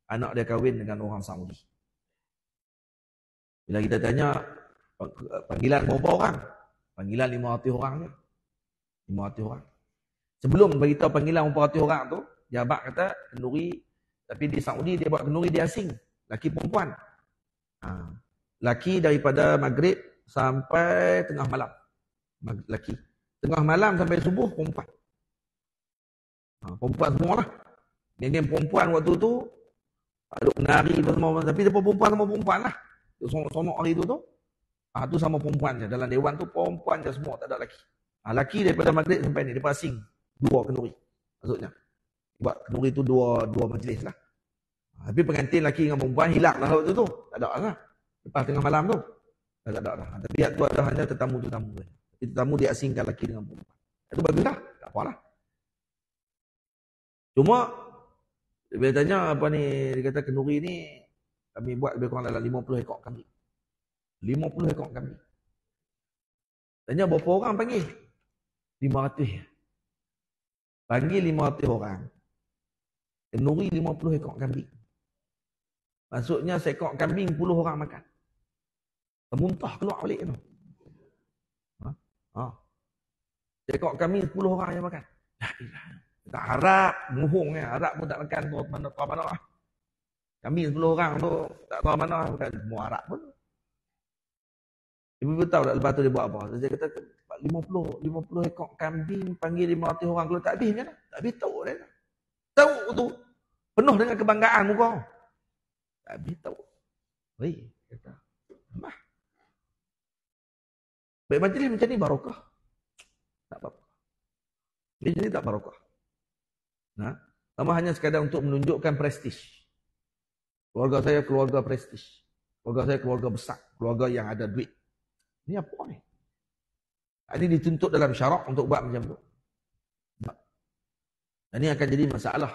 anak dia kahwin dengan orang Saudi. Bila kita tanya, panggilan berapa orang? Panggilan 500 orang je. 500 orang. Sebelum beritahu panggilan 400 orang tu, jabat kata, kenduri, tapi di Saudi dia buat kenduri dia asing. Laki perempuan. Laki daripada maghrib sampai tengah malam. Laki. Tengah malam sampai subuh, perempuan. Perempuan semua lah. Geng-geng perempuan waktu tu ada menari semua, tapi dia perempuan sama perempuan lah. Sonok hari tu tu sama perempuan je. Dalam dewan tu perempuan je semua, tak ada laki. Laki daripada maghrib sampai ni dia pasing 2 kenduri. Maksudnya buat kenduri tu 2 majlis lah. Tapi pengantin laki dengan perempuan hilang lah waktu tu. Tak ada lah. Lepas tengah malam tu tak ada lah. Tapi yang tu ada hanya tetamu-tetamu. Tetamu dia asingkan laki dengan perempuan. Itu baguslah, tak apalah. Cuma dia tanya apa ni, dia kata kenduri ni kami buat lebih kurang dalam 50 ekor kambing. 50 ekor kambing. Tanya berapa orang panggil? 500. Panggil 500 orang. Kenduri 50 ekor kambing. Maksudnya seekor kambing 10 orang makan. Termuntah keluar balik tu. Seekor kambing 10 orang yang makan. Dah ilah. Kita harap, muhung ya, harap pun tak makan tu mana lah. Kami 10 orang tu tak tahu mana, bukan semua harap pun. Ibu tahu tak lepas tu dia buat apa? Dia kata 50 ekor kambing panggil 500 orang kalau tak habis kan? Tak habis tahu dia. Tahu tu penuh dengan kebanggaan muka. Tak habis tahu. Wei, kata. Mah. Baik majlis macam ni barokah. Tak apa-apa. Majlis tak barokah. Nah, sama hanya sekadar untuk menunjukkan prestis. Keluarga saya keluarga prestis. Keluarga saya keluarga besar, keluarga yang ada duit. Ini apa ni? Ini dituntut dalam syarak untuk buat macam tu. Ini akan jadi masalah.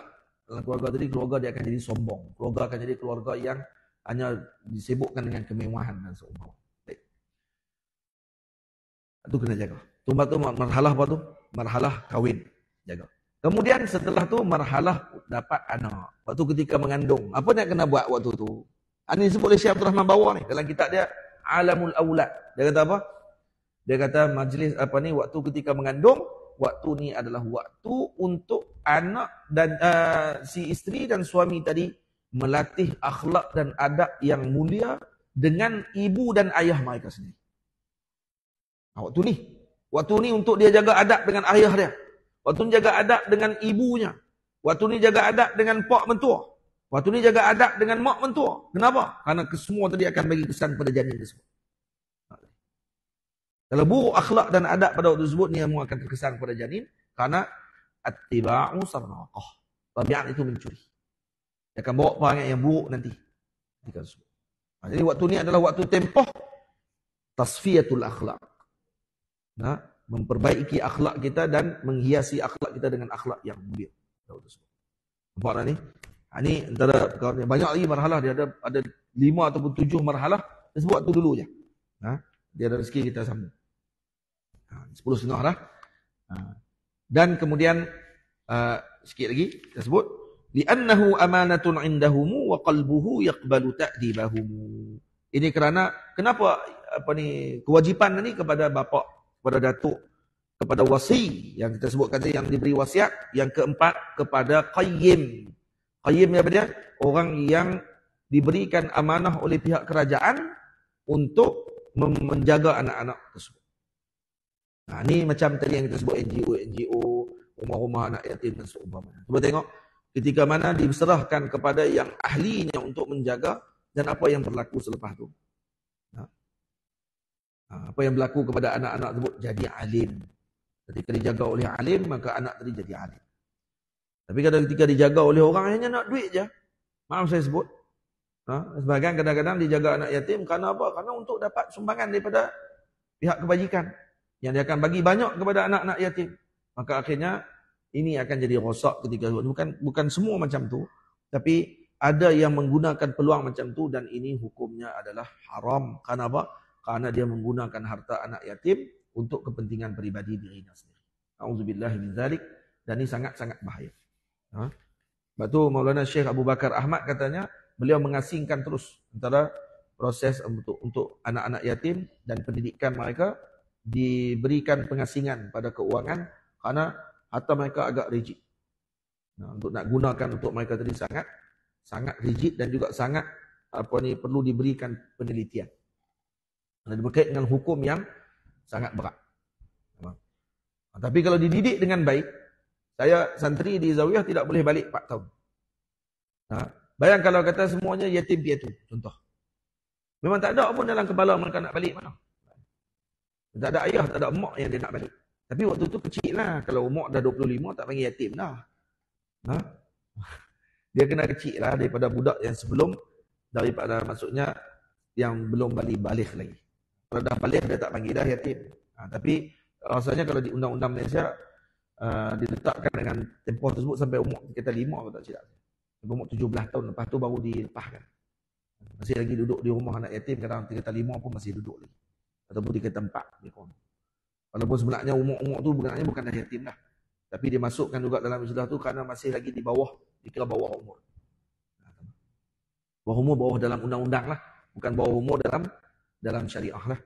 Dalam keluarga tadi, keluarga dia akan jadi sombong. Keluarga akan jadi keluarga yang hanya disibukkan dengan kemewahan dan seumpama. Baik. Itu kena jaga. Lepas tu marhalah apa tu? Marhalah kahwin. Jaga. Kemudian setelah tu marhalah dapat anak. Waktu ketika mengandung. Apa yang kena buat waktu tu? Ini disebut oleh Syekh Abdul Rahman Bawah ni. Dalam kitab dia, Alamul Aulad. Dia kata apa? Dia kata majlis apa ni, waktu ketika mengandung, waktu ni adalah waktu untuk anak dan si isteri dan suami tadi melatih akhlak dan adab yang mulia dengan ibu dan ayah mereka sendiri. Waktu ni untuk dia jaga adab dengan ayah dia. Waktu ni jaga adab dengan ibunya. Waktu ni jaga adab dengan pak mentua. Waktu ni jaga adab dengan mak mentua. Kenapa? Karena kesemua tadi akan bagi kesan pada janin tersebut. Kalau buruk akhlak dan adab pada waktu tersebut, ni semua akan terkesan pada janin. Karena attiba'u sarnaqah. Tabiat itu mencuri. Dia akan bawa perangai yang buruk nanti. Jadi waktu ni adalah waktu tempoh tasfiyatul akhlak. Nah, memperbaiki akhlak kita dan menghiasi akhlak kita dengan akhlak yang mulia. Nampak tak ni? Ini antara banyak lagi marhalah. Dia ada 5 ataupun 7 marhalah. Dia sebut tu dulu je. Dia ada rezeki kita sambung. 10 setengah dah. Dan kemudian sikit lagi kita sebut li'annahu amanatun 'indahumu wa qalbuhu yaqbalu ta'dibahumu. Ini kerana kenapa kewajipan ni kepada bapa, kepada datuk, kepada wasi yang kita sebutkan tadi, yang diberi wasiat. Yang keempat kepada qayyim. Qayyim apa dia? Orang yang diberikan amanah oleh pihak kerajaan untuk menjaga anak-anak tersebut. Ini macam tadi yang kita sebut NGO, rumah-rumah anak yatim dan seumpamanya. Cuba tengok ketika mana diserahkan kepada yang ahlinya untuk menjaga dan apa yang berlaku selepas itu. Apa yang berlaku kepada anak-anak tersebut jadi alim. Ketika dijaga oleh alim, maka anak tadi jadi alim. Tapi ketika dijaga oleh orang hanya nak duit je. Maaf saya sebut. Sebagian kadang-kadang dijaga anak yatim kerana apa? Kerana untuk dapat sumbangan daripada pihak kebajikan. Yang dia akan bagi banyak kepada anak-anak yatim. Maka akhirnya ini akan jadi rosak ketika bukan semua macam tu. Tapi ada yang menggunakan peluang macam tu dan ini hukumnya adalah haram. Kerana apa? Kerana dia menggunakan harta anak yatim untuk kepentingan peribadi dirinya sendiri. A'udzubillahi min zalik. Dan ini sangat-sangat bahaya. Sebab tu Maulana Syekh Abu Bakar Ahmad katanya, beliau mengasingkan terus antara proses untuk anak-anak yatim dan pendidikan mereka, diberikan pengasingan pada keuangan kerana harta mereka agak rigid. Untuk nak gunakan untuk mereka tadi sangat rigid dan juga sangat perlu diberikan penelitian. Dan berkait dengan hukum yang sangat berat. Tapi kalau dididik dengan baik, saya santri di Zawiyah tidak boleh balik 4 tahun. Bayang kalau kata semuanya yatim piatu, contoh. Memang tak ada pun dalam kepala mereka nak balik mana. Tak ada ayah, tak ada mak yang dia nak balik. Tapi waktu tu kecil lah. Kalau mak dah 25, tak panggil yatim dah. Dia kena kecil lah daripada budak yang sebelum, daripada maksudnya yang belum balik lagi. Kalau dah balik, dia tak panggil dah yatim. Tapi rasanya kalau di undang-undang Malaysia, diletakkan dengan tempoh tersebut sampai umur kita 5 atau tak silap. Umur 17 tahun, lepas tu baru dilepaskan. Masih lagi duduk di rumah anak yatim, kadang 3 5 pun masih duduk lagi. Ataupun 3 4. Walaupun sebenarnya umur tu sebenarnya bukan dah yatim dah. Tapi dimasukkan juga dalam istilah tu kerana masih lagi di bawah, dikira bawah umur. Bawah umur, bawah dalam undang-undang lah. Bukan bawah umur dalam syariah lah.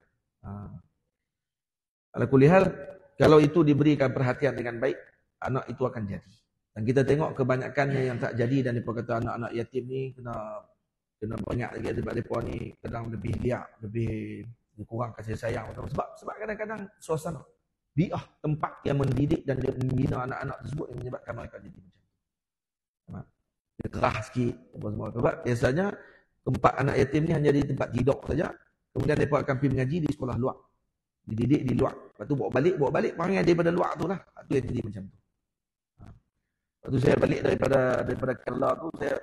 Ala kulli hal, kalau itu diberikan perhatian dengan baik, anak itu akan jadi. Dan kita tengok kebanyakannya yang tak jadi, dan mereka kata anak-anak yatim ni kena banyak lagi daripada mereka ni, kadang lebih liak, lebih kurang kasih sayang. Sebab kadang-kadang suasana bi'ah, tempat yang mendidik dan dia membina anak-anak tersebut yang menyebabkan mereka jadi macam tu. Dia kerah sikit apa semua. Sebab biasanya tempat anak yatim ni hanya jadi tempat tidur saja. Kemudian mereka akan pergi mengaji di sekolah luar, dididik di luar. Lepas tu bawa balik perangai daripada luar tu lah. Itu yang jadi macam tu. Lepas tu saya balik daripada Kerala tu, saya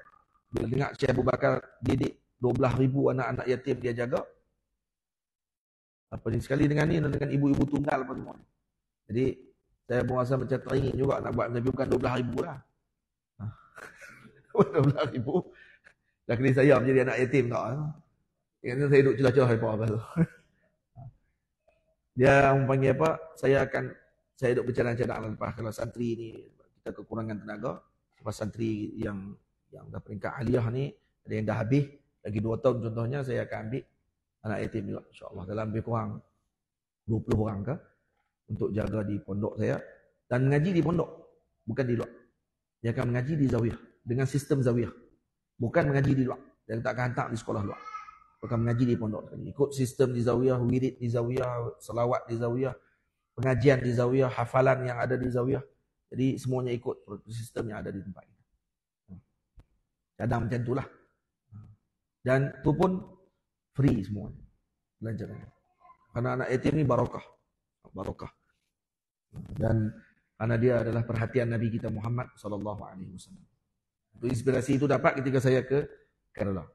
bila dengar Syekh Abu Bakar didik 12,000 anak-anak yatim dia jaga. Apa ni sekali dengan ibu-ibu tunggal apa semua. Jadi saya merasa macam teringin juga nak buat macam bukan 12,000 lah. 12,000 dah kena saya menjadi anak yatim tak. Yang saya duduk celah-celah apa tu. Dia panggil apa? Saya duduk bercadang-cadang lepas kalau santri ni kita kekurangan tenaga. Lepas santri yang dah peringkat aliyah ni ada yang dah habis lagi 2 tahun contohnya, saya akan ambil anak yatim juga insya-Allah dalam lebih kurang 20 orang ke untuk jaga di pondok saya dan mengaji di pondok, bukan di luar. Dia akan mengaji di zawiyah dengan sistem zawiyah, bukan mengaji di luar. Dia tak akan hantar di sekolah luar, akan mengaji di pondok, ikut sistem di zawiyah, wirid di zawiyah, selawat di zawiyah, pengajian di zawiyah, hafalan yang ada di zawiyah. Jadi semuanya ikut sistem yang ada di tempat ini. Cadang macam itulah. Dan itu pun free semua belanjanya. Karena anak yatim ni barakah. Dan karena dia adalah perhatian Nabi kita Muhammad sallallahu alaihi wasallam. Itu inspirasi itu dapat ketika saya ke Kerala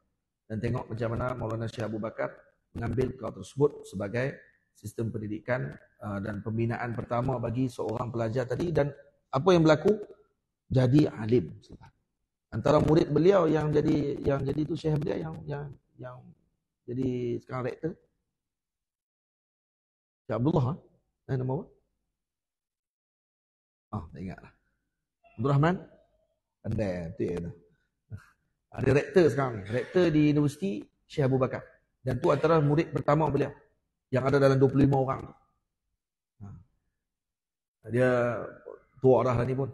dan tengok macam mana Maulana Syekh Abu Bakar mengambil perkara tersebut sebagai sistem pendidikan dan pembinaan pertama bagi seorang pelajar tadi. Dan apa yang berlaku? Jadi alim. Antara murid beliau yang jadi itu syekh beliau yang jadi sekarang rektor. Syekh Abdullah, nama apa? Tak ingat lah. Abdul Rahman? Pandai, tu ya. Ada rektor sekarang. Rektor di Universiti Syekh Abu Bakar. Dan tu antara murid pertama beliau. Yang ada dalam 25 orang. Dia tua dah ni pun.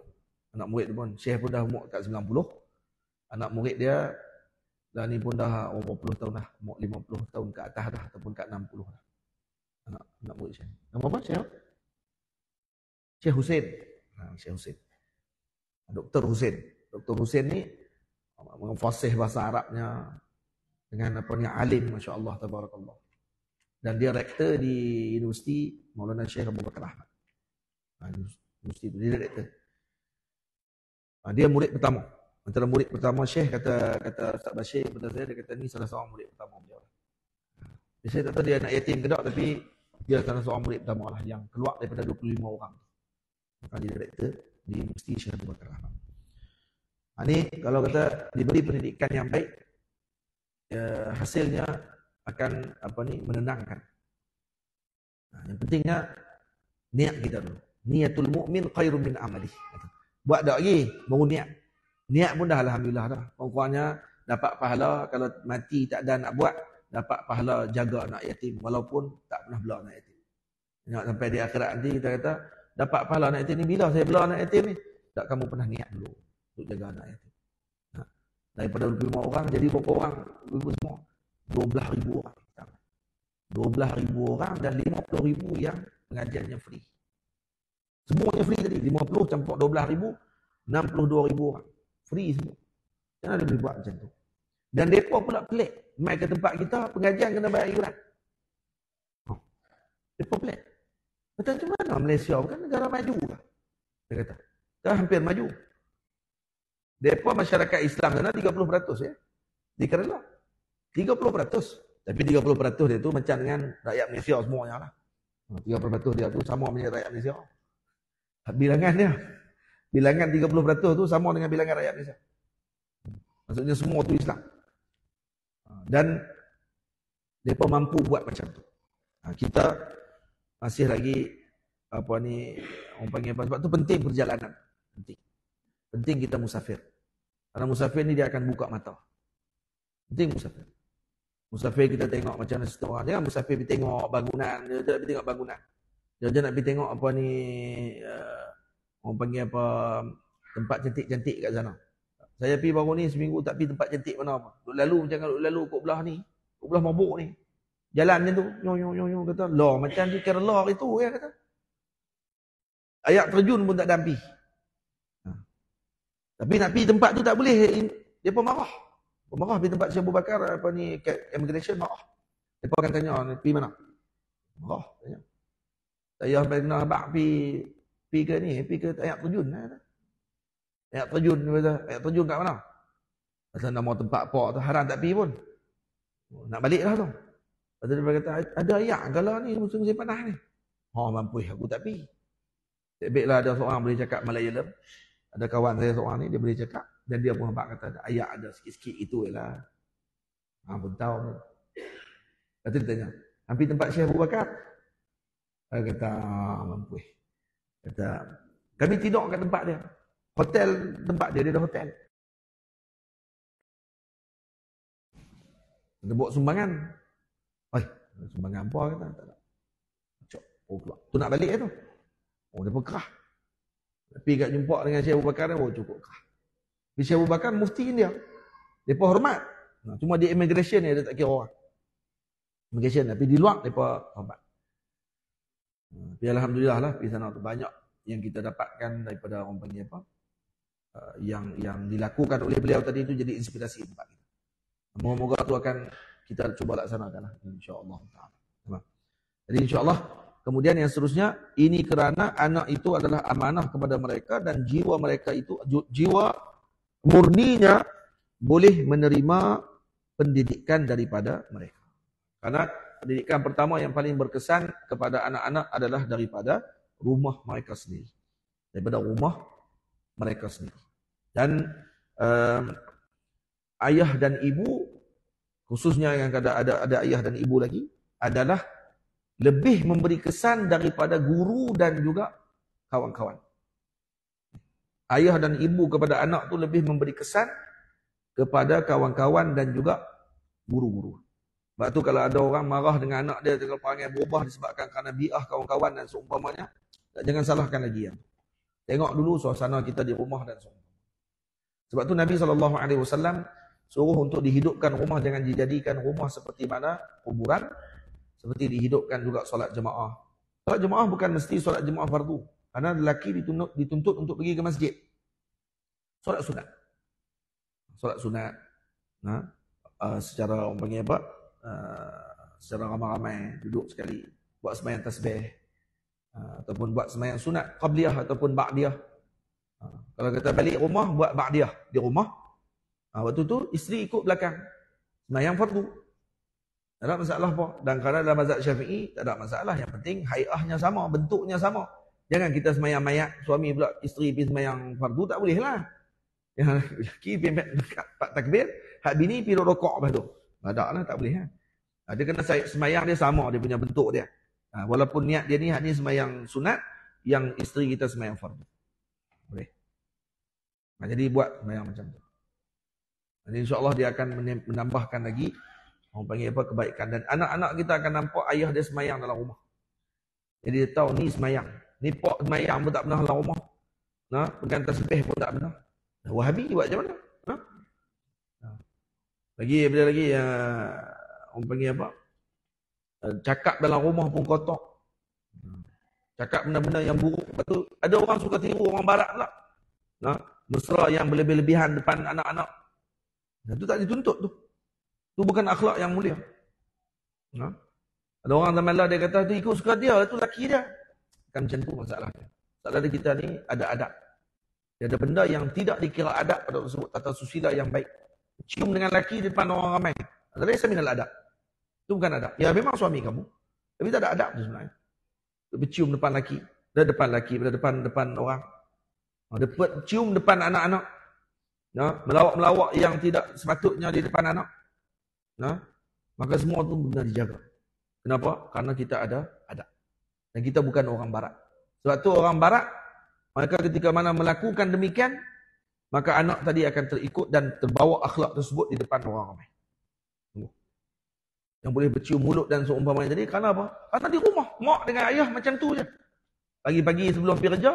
Anak murid dia pun. Syekh pun dah umur kat 90. Anak murid dia dah ni pun dah umur 40 tahun dah. Umur 50 tahun ke atas dah. Ataupun kat 60 dah. Anak murid Syekh. Nama apa Syekh? Syekh Hussein. Syekh Hussein. Dr. Hussein. Dr. Hussein ni fasih bahasa Arabnya dengan apa ni alim, masya-Allah tabarakallah. Dan dia rektor di Universiti Maulana Syekh Abu Bakar Ahmad. Universiti dia rektor. Dia murid pertama. Antara murid pertama Syekh kata Ustaz Bashir kepada saya, dia kata ni salah seorang murid pertama beliau. Saya tak tahu dia anak yatim ke tak, tapi dia salah seorang murid pertama lah yang keluar daripada 25 orang. Maka dia direktor di Universiti Syekh Abu Bakar Ahmad. Ini kalau kata diberi pendidikan yang baik, hasilnya akan menenangkan. Yang pentingnya niat kita dulu. Niatul mukmin khairun min amalih. Buat dak lagi, baru niat. Niat pun dah alhamdulillah dah. Pokoknya dapat pahala kalau mati tak ada nak buat, dapat pahala jaga anak yatim walaupun tak pernah bela anak yatim. Nak sampai di akhirat nanti kita kata dapat pahala anak yatim ni bila saya bela anak yatim ni? Tak kamu pernah niat dulu untuk jaga anak yatim. Daripada 25 orang jadi berapa orang? Ibu semua 12,000 orang. 12,000 orang dan 50,000 yang pengajiannya free. Semuanya free tadi. 50 campur 12,000, 62,000 orang. Free semua. Jangan ada boleh buat macam tu. Dan mereka pula pelik. Mai ke tempat kita, pengajian kena bayar iuran. Mereka pelik. Macam mana Malaysia bukan negara maju lah. Dia kata. Dah hampir maju. Mereka masyarakat Islam sana 30% ya. Di Kerala. 30%. Tapi 30% dia tu macam dengan rakyat Malaysia semuanya lah. 30% dia tu sama dengan rakyat Malaysia. Bilangan dia. Bilangan 30% tu sama dengan bilangan rakyat Malaysia. Maksudnya semua tu Islam. Dan mereka mampu buat macam tu. Kita masih lagi orang panggil apa, sebab tu penting perjalanan. Penting kita musafir. Karena musafir ni dia akan buka mata. Penting musafir. Musafir kita tengok macam mana orang. Jangan musafir pergi tengok bangunan. Dia tak pergi tengok bangunan. Dia nak pergi tengok orang panggil tempat cantik-cantik kat sana. Saya pergi baru ni seminggu tak pergi tempat cantik mana apa. Duk lalu macam kalau lalu kat belah ni, kat belah Mabuk ni. Jalan macam tu, yo kata, lah macam di Kerala itu ya kata. Ayak terjun pun tak ada ampi. Tapi nak pergi tempat tu tak boleh, dia pun marah. Marah pergi tempat Syekh Abu Bakar apa ni immigration marah. Depa akan tanya pergi mana? Marah tanya. Saya pernah abang pergi ke ni, pergi ke ayak terjun kata. Ayak terjun kata, ayak terjun kat mana? Pasal nama tempat apa tu haram tak pergi pun. Nak balik dah tu. Lepas tu dia kata, ada ayak kalau ni musim-musim panas ni. Mampu aku tak pergi. Sebablah ada seorang boleh cakap Malayalam. Ada kawan saya seorang ni, dia boleh cakap. Dan dia pun nampak kata, ayak ada sikit-sikit itu ialah. Pun tahu. Lepas tu dia tanya, hampir tempat Syekh Abu Bakar? Dia kata, mampu. Kata, kami tidur kat tempat dia. Hotel tempat dia ada hotel. Dia buat sumbangan. Sumbangan apa kata? Tak ada. Cok, keluar. Tu nak balik tu. Dia pun kerah. Pergi kat jumpa dengan Syekh Abu Bakar, cukup kerah. Syekh Abu Bakar mufti dia. Dia pun hormat. Cuma di immigration ni dia tak kira orang. Immigration tapi di luar dia pun hormat. Tapi alhamdulillah lah di sana tu banyak yang kita dapatkan daripada orang panggil apa? Yang dilakukan oleh beliau tadi itu jadi inspirasi tempat kita. Moga-moga tu akan kita cuba laksanakan lah, insya-Allah taala. Jadi insya-Allah kemudian yang seterusnya ini kerana anak itu adalah amanah kepada mereka dan jiwa mereka itu jiwa murninya boleh menerima pendidikan daripada mereka. Karena pendidikan pertama yang paling berkesan kepada anak-anak adalah daripada rumah mereka sendiri. Daripada rumah mereka sendiri. Dan ayah dan ibu, khususnya yang ada ayah dan ibu lagi, adalah lebih memberi kesan daripada guru dan juga kawan-kawan. Ayah dan ibu kepada anak tu lebih memberi kesan kepada kawan-kawan dan juga guru-guru. Sebab tu kalau ada orang marah dengan anak dia, kalau perangai berubah disebabkan kerana bi'ah kawan-kawan dan seumpamanya, jangan salahkan lagi yang. Tengok dulu suasana kita di rumah dan seumpamanya. Sebab tu Nabi SAW suruh untuk dihidupkan rumah, jangan dijadikan rumah seperti mana kuburan, seperti dihidupkan juga solat jemaah. Solat jemaah bukan mesti solat jemaah fardu. Karena lelaki dituntut untuk pergi ke masjid. Solat sunat. Solat sunat. Secara orang panggil apa? Secara ramai-ramai duduk sekali. Buat sembahyang tasbih. Ataupun buat sembahyang sunat. Qabliyah ataupun ba'diyah. Kalau kita balik rumah, buat ba'diyah di rumah. Waktu tu isteri ikut belakang. Sembahyang fardu. Tak ada masalah apa. Dan kerana dalam mazhab Syafi'i, tak ada masalah. Yang penting hai'ahnya sama, bentuknya sama. Jangan kita sembahyang mayat, suami pula isteri pergi sembahyang fardu, tak boleh lah. Yang lelaki pergi empat takbir, hak bini pergi rokok lepas tu. Tak ada lah, tak boleh lah. Dia kena sembahyang dia sama, dia punya bentuk dia. Walaupun niat dia ni, hak ni sembahyang sunat, yang isteri kita sembahyang fardu. Boleh. Jadi buat sembahyang macam tu. Jadi insyaAllah dia akan menambahkan lagi, orang panggil apa, kebaikan. Dan anak-anak kita akan nampak ayah dia sembahyang dalam rumah. Jadi dia tahu ni sembahyang. Ni pak sembahyang pun tak pernah dalam rumah. Pegang tasbih pun tak pernah. Wahabi buat macam mana? Lagi orang panggil apa? Cakap dalam rumah pun kotor. Cakap benda-benda yang buruk. Lepas tu ada orang suka tiru orang barat pula. Mesra yang berlebih-lebihan depan anak-anak. Itu tak dituntut tu. Tu bukan akhlak yang mulia. Ada orang zaman lah dia kata tu ikut suka dia, itu laki dia. Kan macam tu masalah dia. Masalah dia kita ni ada adab. Dia ada benda yang tidak dikira adab pada tersebut atau susila yang baik. Cium dengan laki di depan orang ramai. Laysa minal adab. Itu bukan adab. Ya memang suami kamu. Tapi tak ada adab tu sebenarnya. Dia bercium depan laki. Pada depan orang. Dia cium depan anak-anak. Melawak-melawak yang tidak sepatutnya di depan anak. Maka semua tu benar dijaga. Kenapa? Karena kita ada adab. Dan kita bukan orang barat. Sebab tu orang barat, maka ketika mana melakukan demikian, maka anak tadi akan terikut dan terbawa akhlak tersebut di depan orang ramai. Yang boleh bercium mulut dan seumpamanya tadi, kerana apa? Karena di rumah, mak dengan ayah macam tu je. Pagi-pagi sebelum pergi kerja,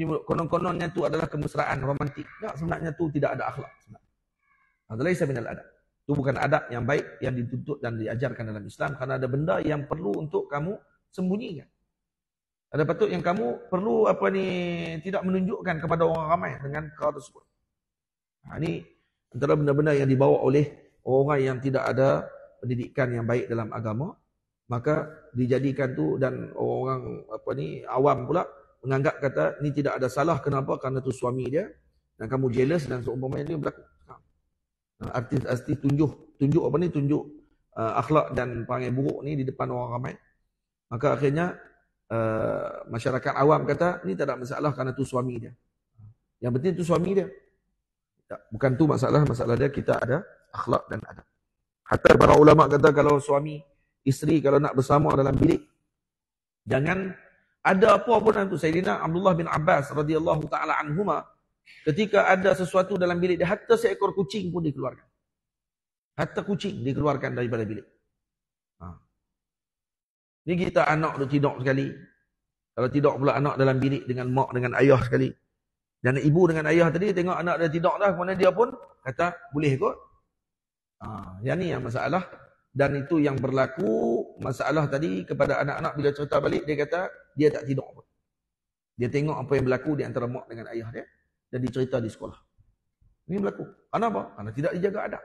Konon-kononnya itu adalah kemesraan romantik. Tak, sebenarnya itu tidak ada akhlak. Ada laisa minal adab. Itu bukan adab yang baik yang dituntut dan diajarkan dalam Islam, karena ada benda yang perlu untuk kamu sembunyikan. Ada patut yang kamu perlu tidak menunjukkan kepada orang ramai dengan perkara tersebut. Ini antara benda-benda yang dibawa oleh orang yang tidak ada pendidikan yang baik dalam agama, maka dijadikan tu, dan orang awam pula menganggap kata ni tidak ada salah. Kenapa? Karena tu suami dia dan kamu jealous dan seumpamanya dia berlaku. Artis-artis tunjuk akhlak dan perangai buruk ni di depan orang ramai. Maka akhirnya masyarakat awam kata ni tak ada masalah kerana tu suami dia. Yang penting tu suami dia. Bukan tu masalah dia kita ada akhlak dan adab. Hatta para ulama kata kalau suami isteri kalau nak bersama dalam bilik, jangan ada apa pun dalam tu. Sayyidina Abdullah bin Abbas radhiyallahu taala anhuma, ketika ada sesuatu dalam bilik dia, hatta seekor kucing pun dikeluarkan. Hatta kucing dikeluarkan daripada bilik. Ni kita anak tu tidur sekali. Kalau tidur pula anak dalam bilik dengan mak dengan ayah sekali. Dan ibu dengan ayah tadi tengok anak dia tidur dah, kemudian dia pun kata boleh kot. Yang ni yang masalah. Dan itu yang berlaku masalah tadi kepada anak-anak bila cerita balik, dia kata dia tak tidur pun. Dia tengok apa yang berlaku di antara mak dengan ayah dia dan dicerita di sekolah. Ini berlaku. Kenapa? Karena tidak dijaga adab.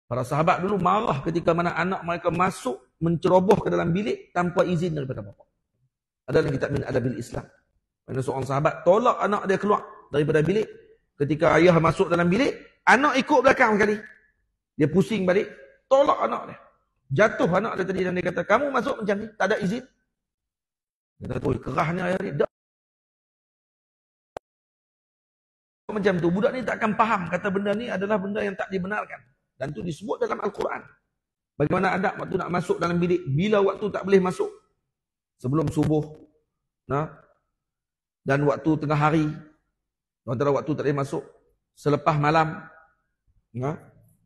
Para sahabat dulu marah ketika mana anak mereka masuk menceroboh ke dalam bilik tanpa izin daripada bapa. Ada dalam kitab Min Adabil Islam. Mana seorang sahabat tolak anak dia keluar daripada bilik. Ketika ayah masuk dalam bilik, anak ikut belakang sekali. Dia pusing balik, tolak anak dia. Jatuh anak dia tadi dan dia kata, kamu masuk macam ni, tak ada izin. Dia kata, kerahnya ayah ni. Macam tu, budak ni tak akan faham kata benda ni adalah benda yang tak dibenarkan. Dan itu disebut dalam Al-Quran. Bagaimana adab waktu nak masuk dalam bilik, bila waktu tak boleh masuk. Sebelum subuh, dan waktu tengah hari, antara waktu tak boleh masuk, selepas malam,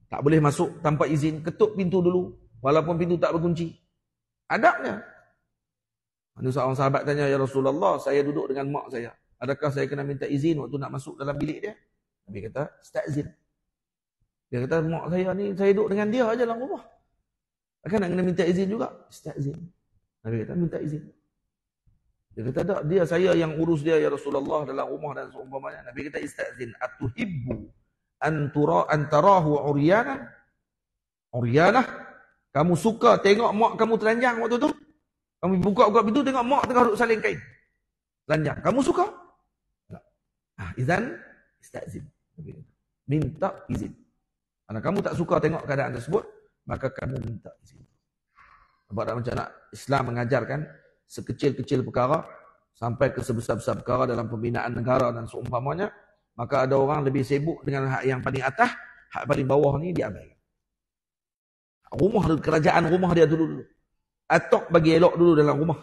tak boleh masuk tanpa izin, ketuk pintu dulu, walaupun pintu tak berkunci. Adabnya. Ada seorang sahabat tanya, ya Rasulullah, saya duduk dengan mak saya. Adakah saya kena minta izin waktu nak masuk dalam bilik dia? Nabi kata, sta'zin. Dia kata, mak saya ni, saya duduk dengan dia aja dalam rumah. Akan nak kena minta izin juga? Sta'zin. Nabi kata, minta izin. Dia kata, tak, dia saya yang urus dia, ya Rasulullah, dalam rumah dan seumpamanya. Nabi kata, ista'zin. Atuhibbu antarahu uryanah. Uryanah. Kamu suka tengok mak kamu telanjang waktu tu? Kamu buka-buka pintu, tengok mak tengah duduk salin kain. Telanjang. Kamu suka? Izan, ista'zin. Minta izin. Karena kamu tak suka tengok keadaan tersebut, maka kamu minta izin. Nampak tak macam nak Islam mengajarkan sekecil-kecil perkara sampai ke sebesar-besar perkara dalam pembinaan negara dan seumpamanya, maka ada orang lebih sibuk dengan hak yang paling atas, hak paling bawah ni diabaikan. Rumah kerajaan rumah dia dulu. Atok bagi elok dulu dalam rumah.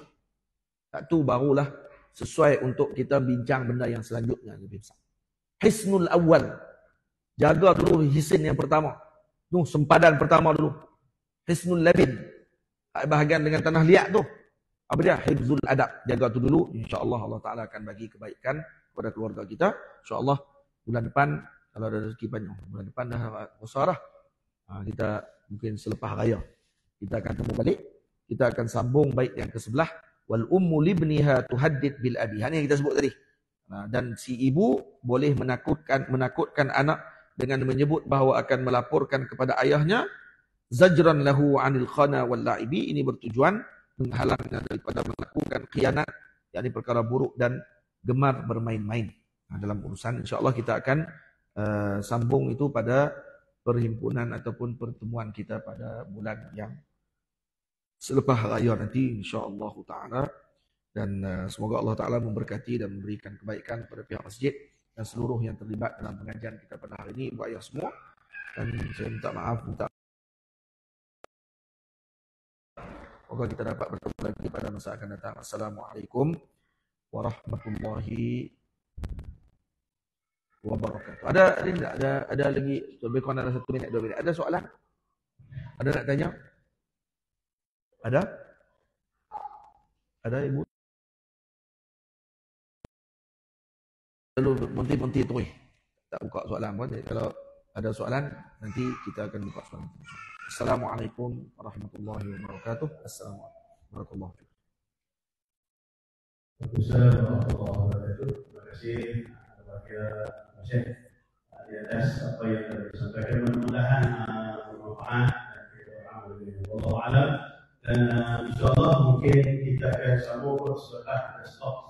Tak tu barulah sesuai untuk kita bincang benda yang selanjutnya lebih besar. Hisnul awal. Jaga dulu hisin yang pertama. Tu sempadan pertama dulu. Hisnul labin. Bahagian dengan tanah liat tu. Apa dia? Hifzul adab. Jaga tu dulu. InsyaAllah Allah Ta'ala akan bagi kebaikan kepada keluarga kita. InsyaAllah bulan depan, kalau ada rezeki panjang. Bulan depan dah usarah. Kita mungkin selepas raya. Kita akan temu balik. Kita akan sambung bait yang ke-11. Wal ummu libniha tuhaddid bil abi. Ini yang kita sebut tadi. Dan si ibu boleh menakutkan anak dengan menyebut bahawa akan melaporkan kepada ayahnya zajran lahu anil khana wal la'ibi. Ini bertujuan menghalangnya daripada melakukan khianat, yakni perkara buruk dan gemar bermain-main dalam urusan. InsyaAllah kita akan sambung itu pada perhimpunan ataupun pertemuan kita pada bulan yang selepas raya nanti, insyaAllah ta'ala. Dan semoga Allah Ta'ala memberkati dan memberikan kebaikan kepada pihak masjid dan seluruh yang terlibat dalam pengajian kita pada hari ini, ibu ayah semua. Dan saya minta maaf, semoga kita dapat bertemu lagi pada masa akan datang. Assalamualaikum warahmatullahi wabarakatuh. Ada lagi lebih kurang ada 1 minit 2 minit. Ada soalan? Ada nak tanya? Ada ibu? Lalu berhenti terus. Tak buka soalan pun. Kalau ada soalan, nanti kita akan buka soalan. Assalamualaikum warahmatullahi wabarakatuh. Assalamualaikum warahmatullahi wabarakatuh. Assalamualaikum warahmatullahi wabarakatuh. Terima kasih kepada Syekh di atas apa yang telah disampaikan. Mudah-mudahan bermanfaat dan kita beramal dengan Allah Alam. Dan insyaAllah mungkin kita akan sambung setelah stop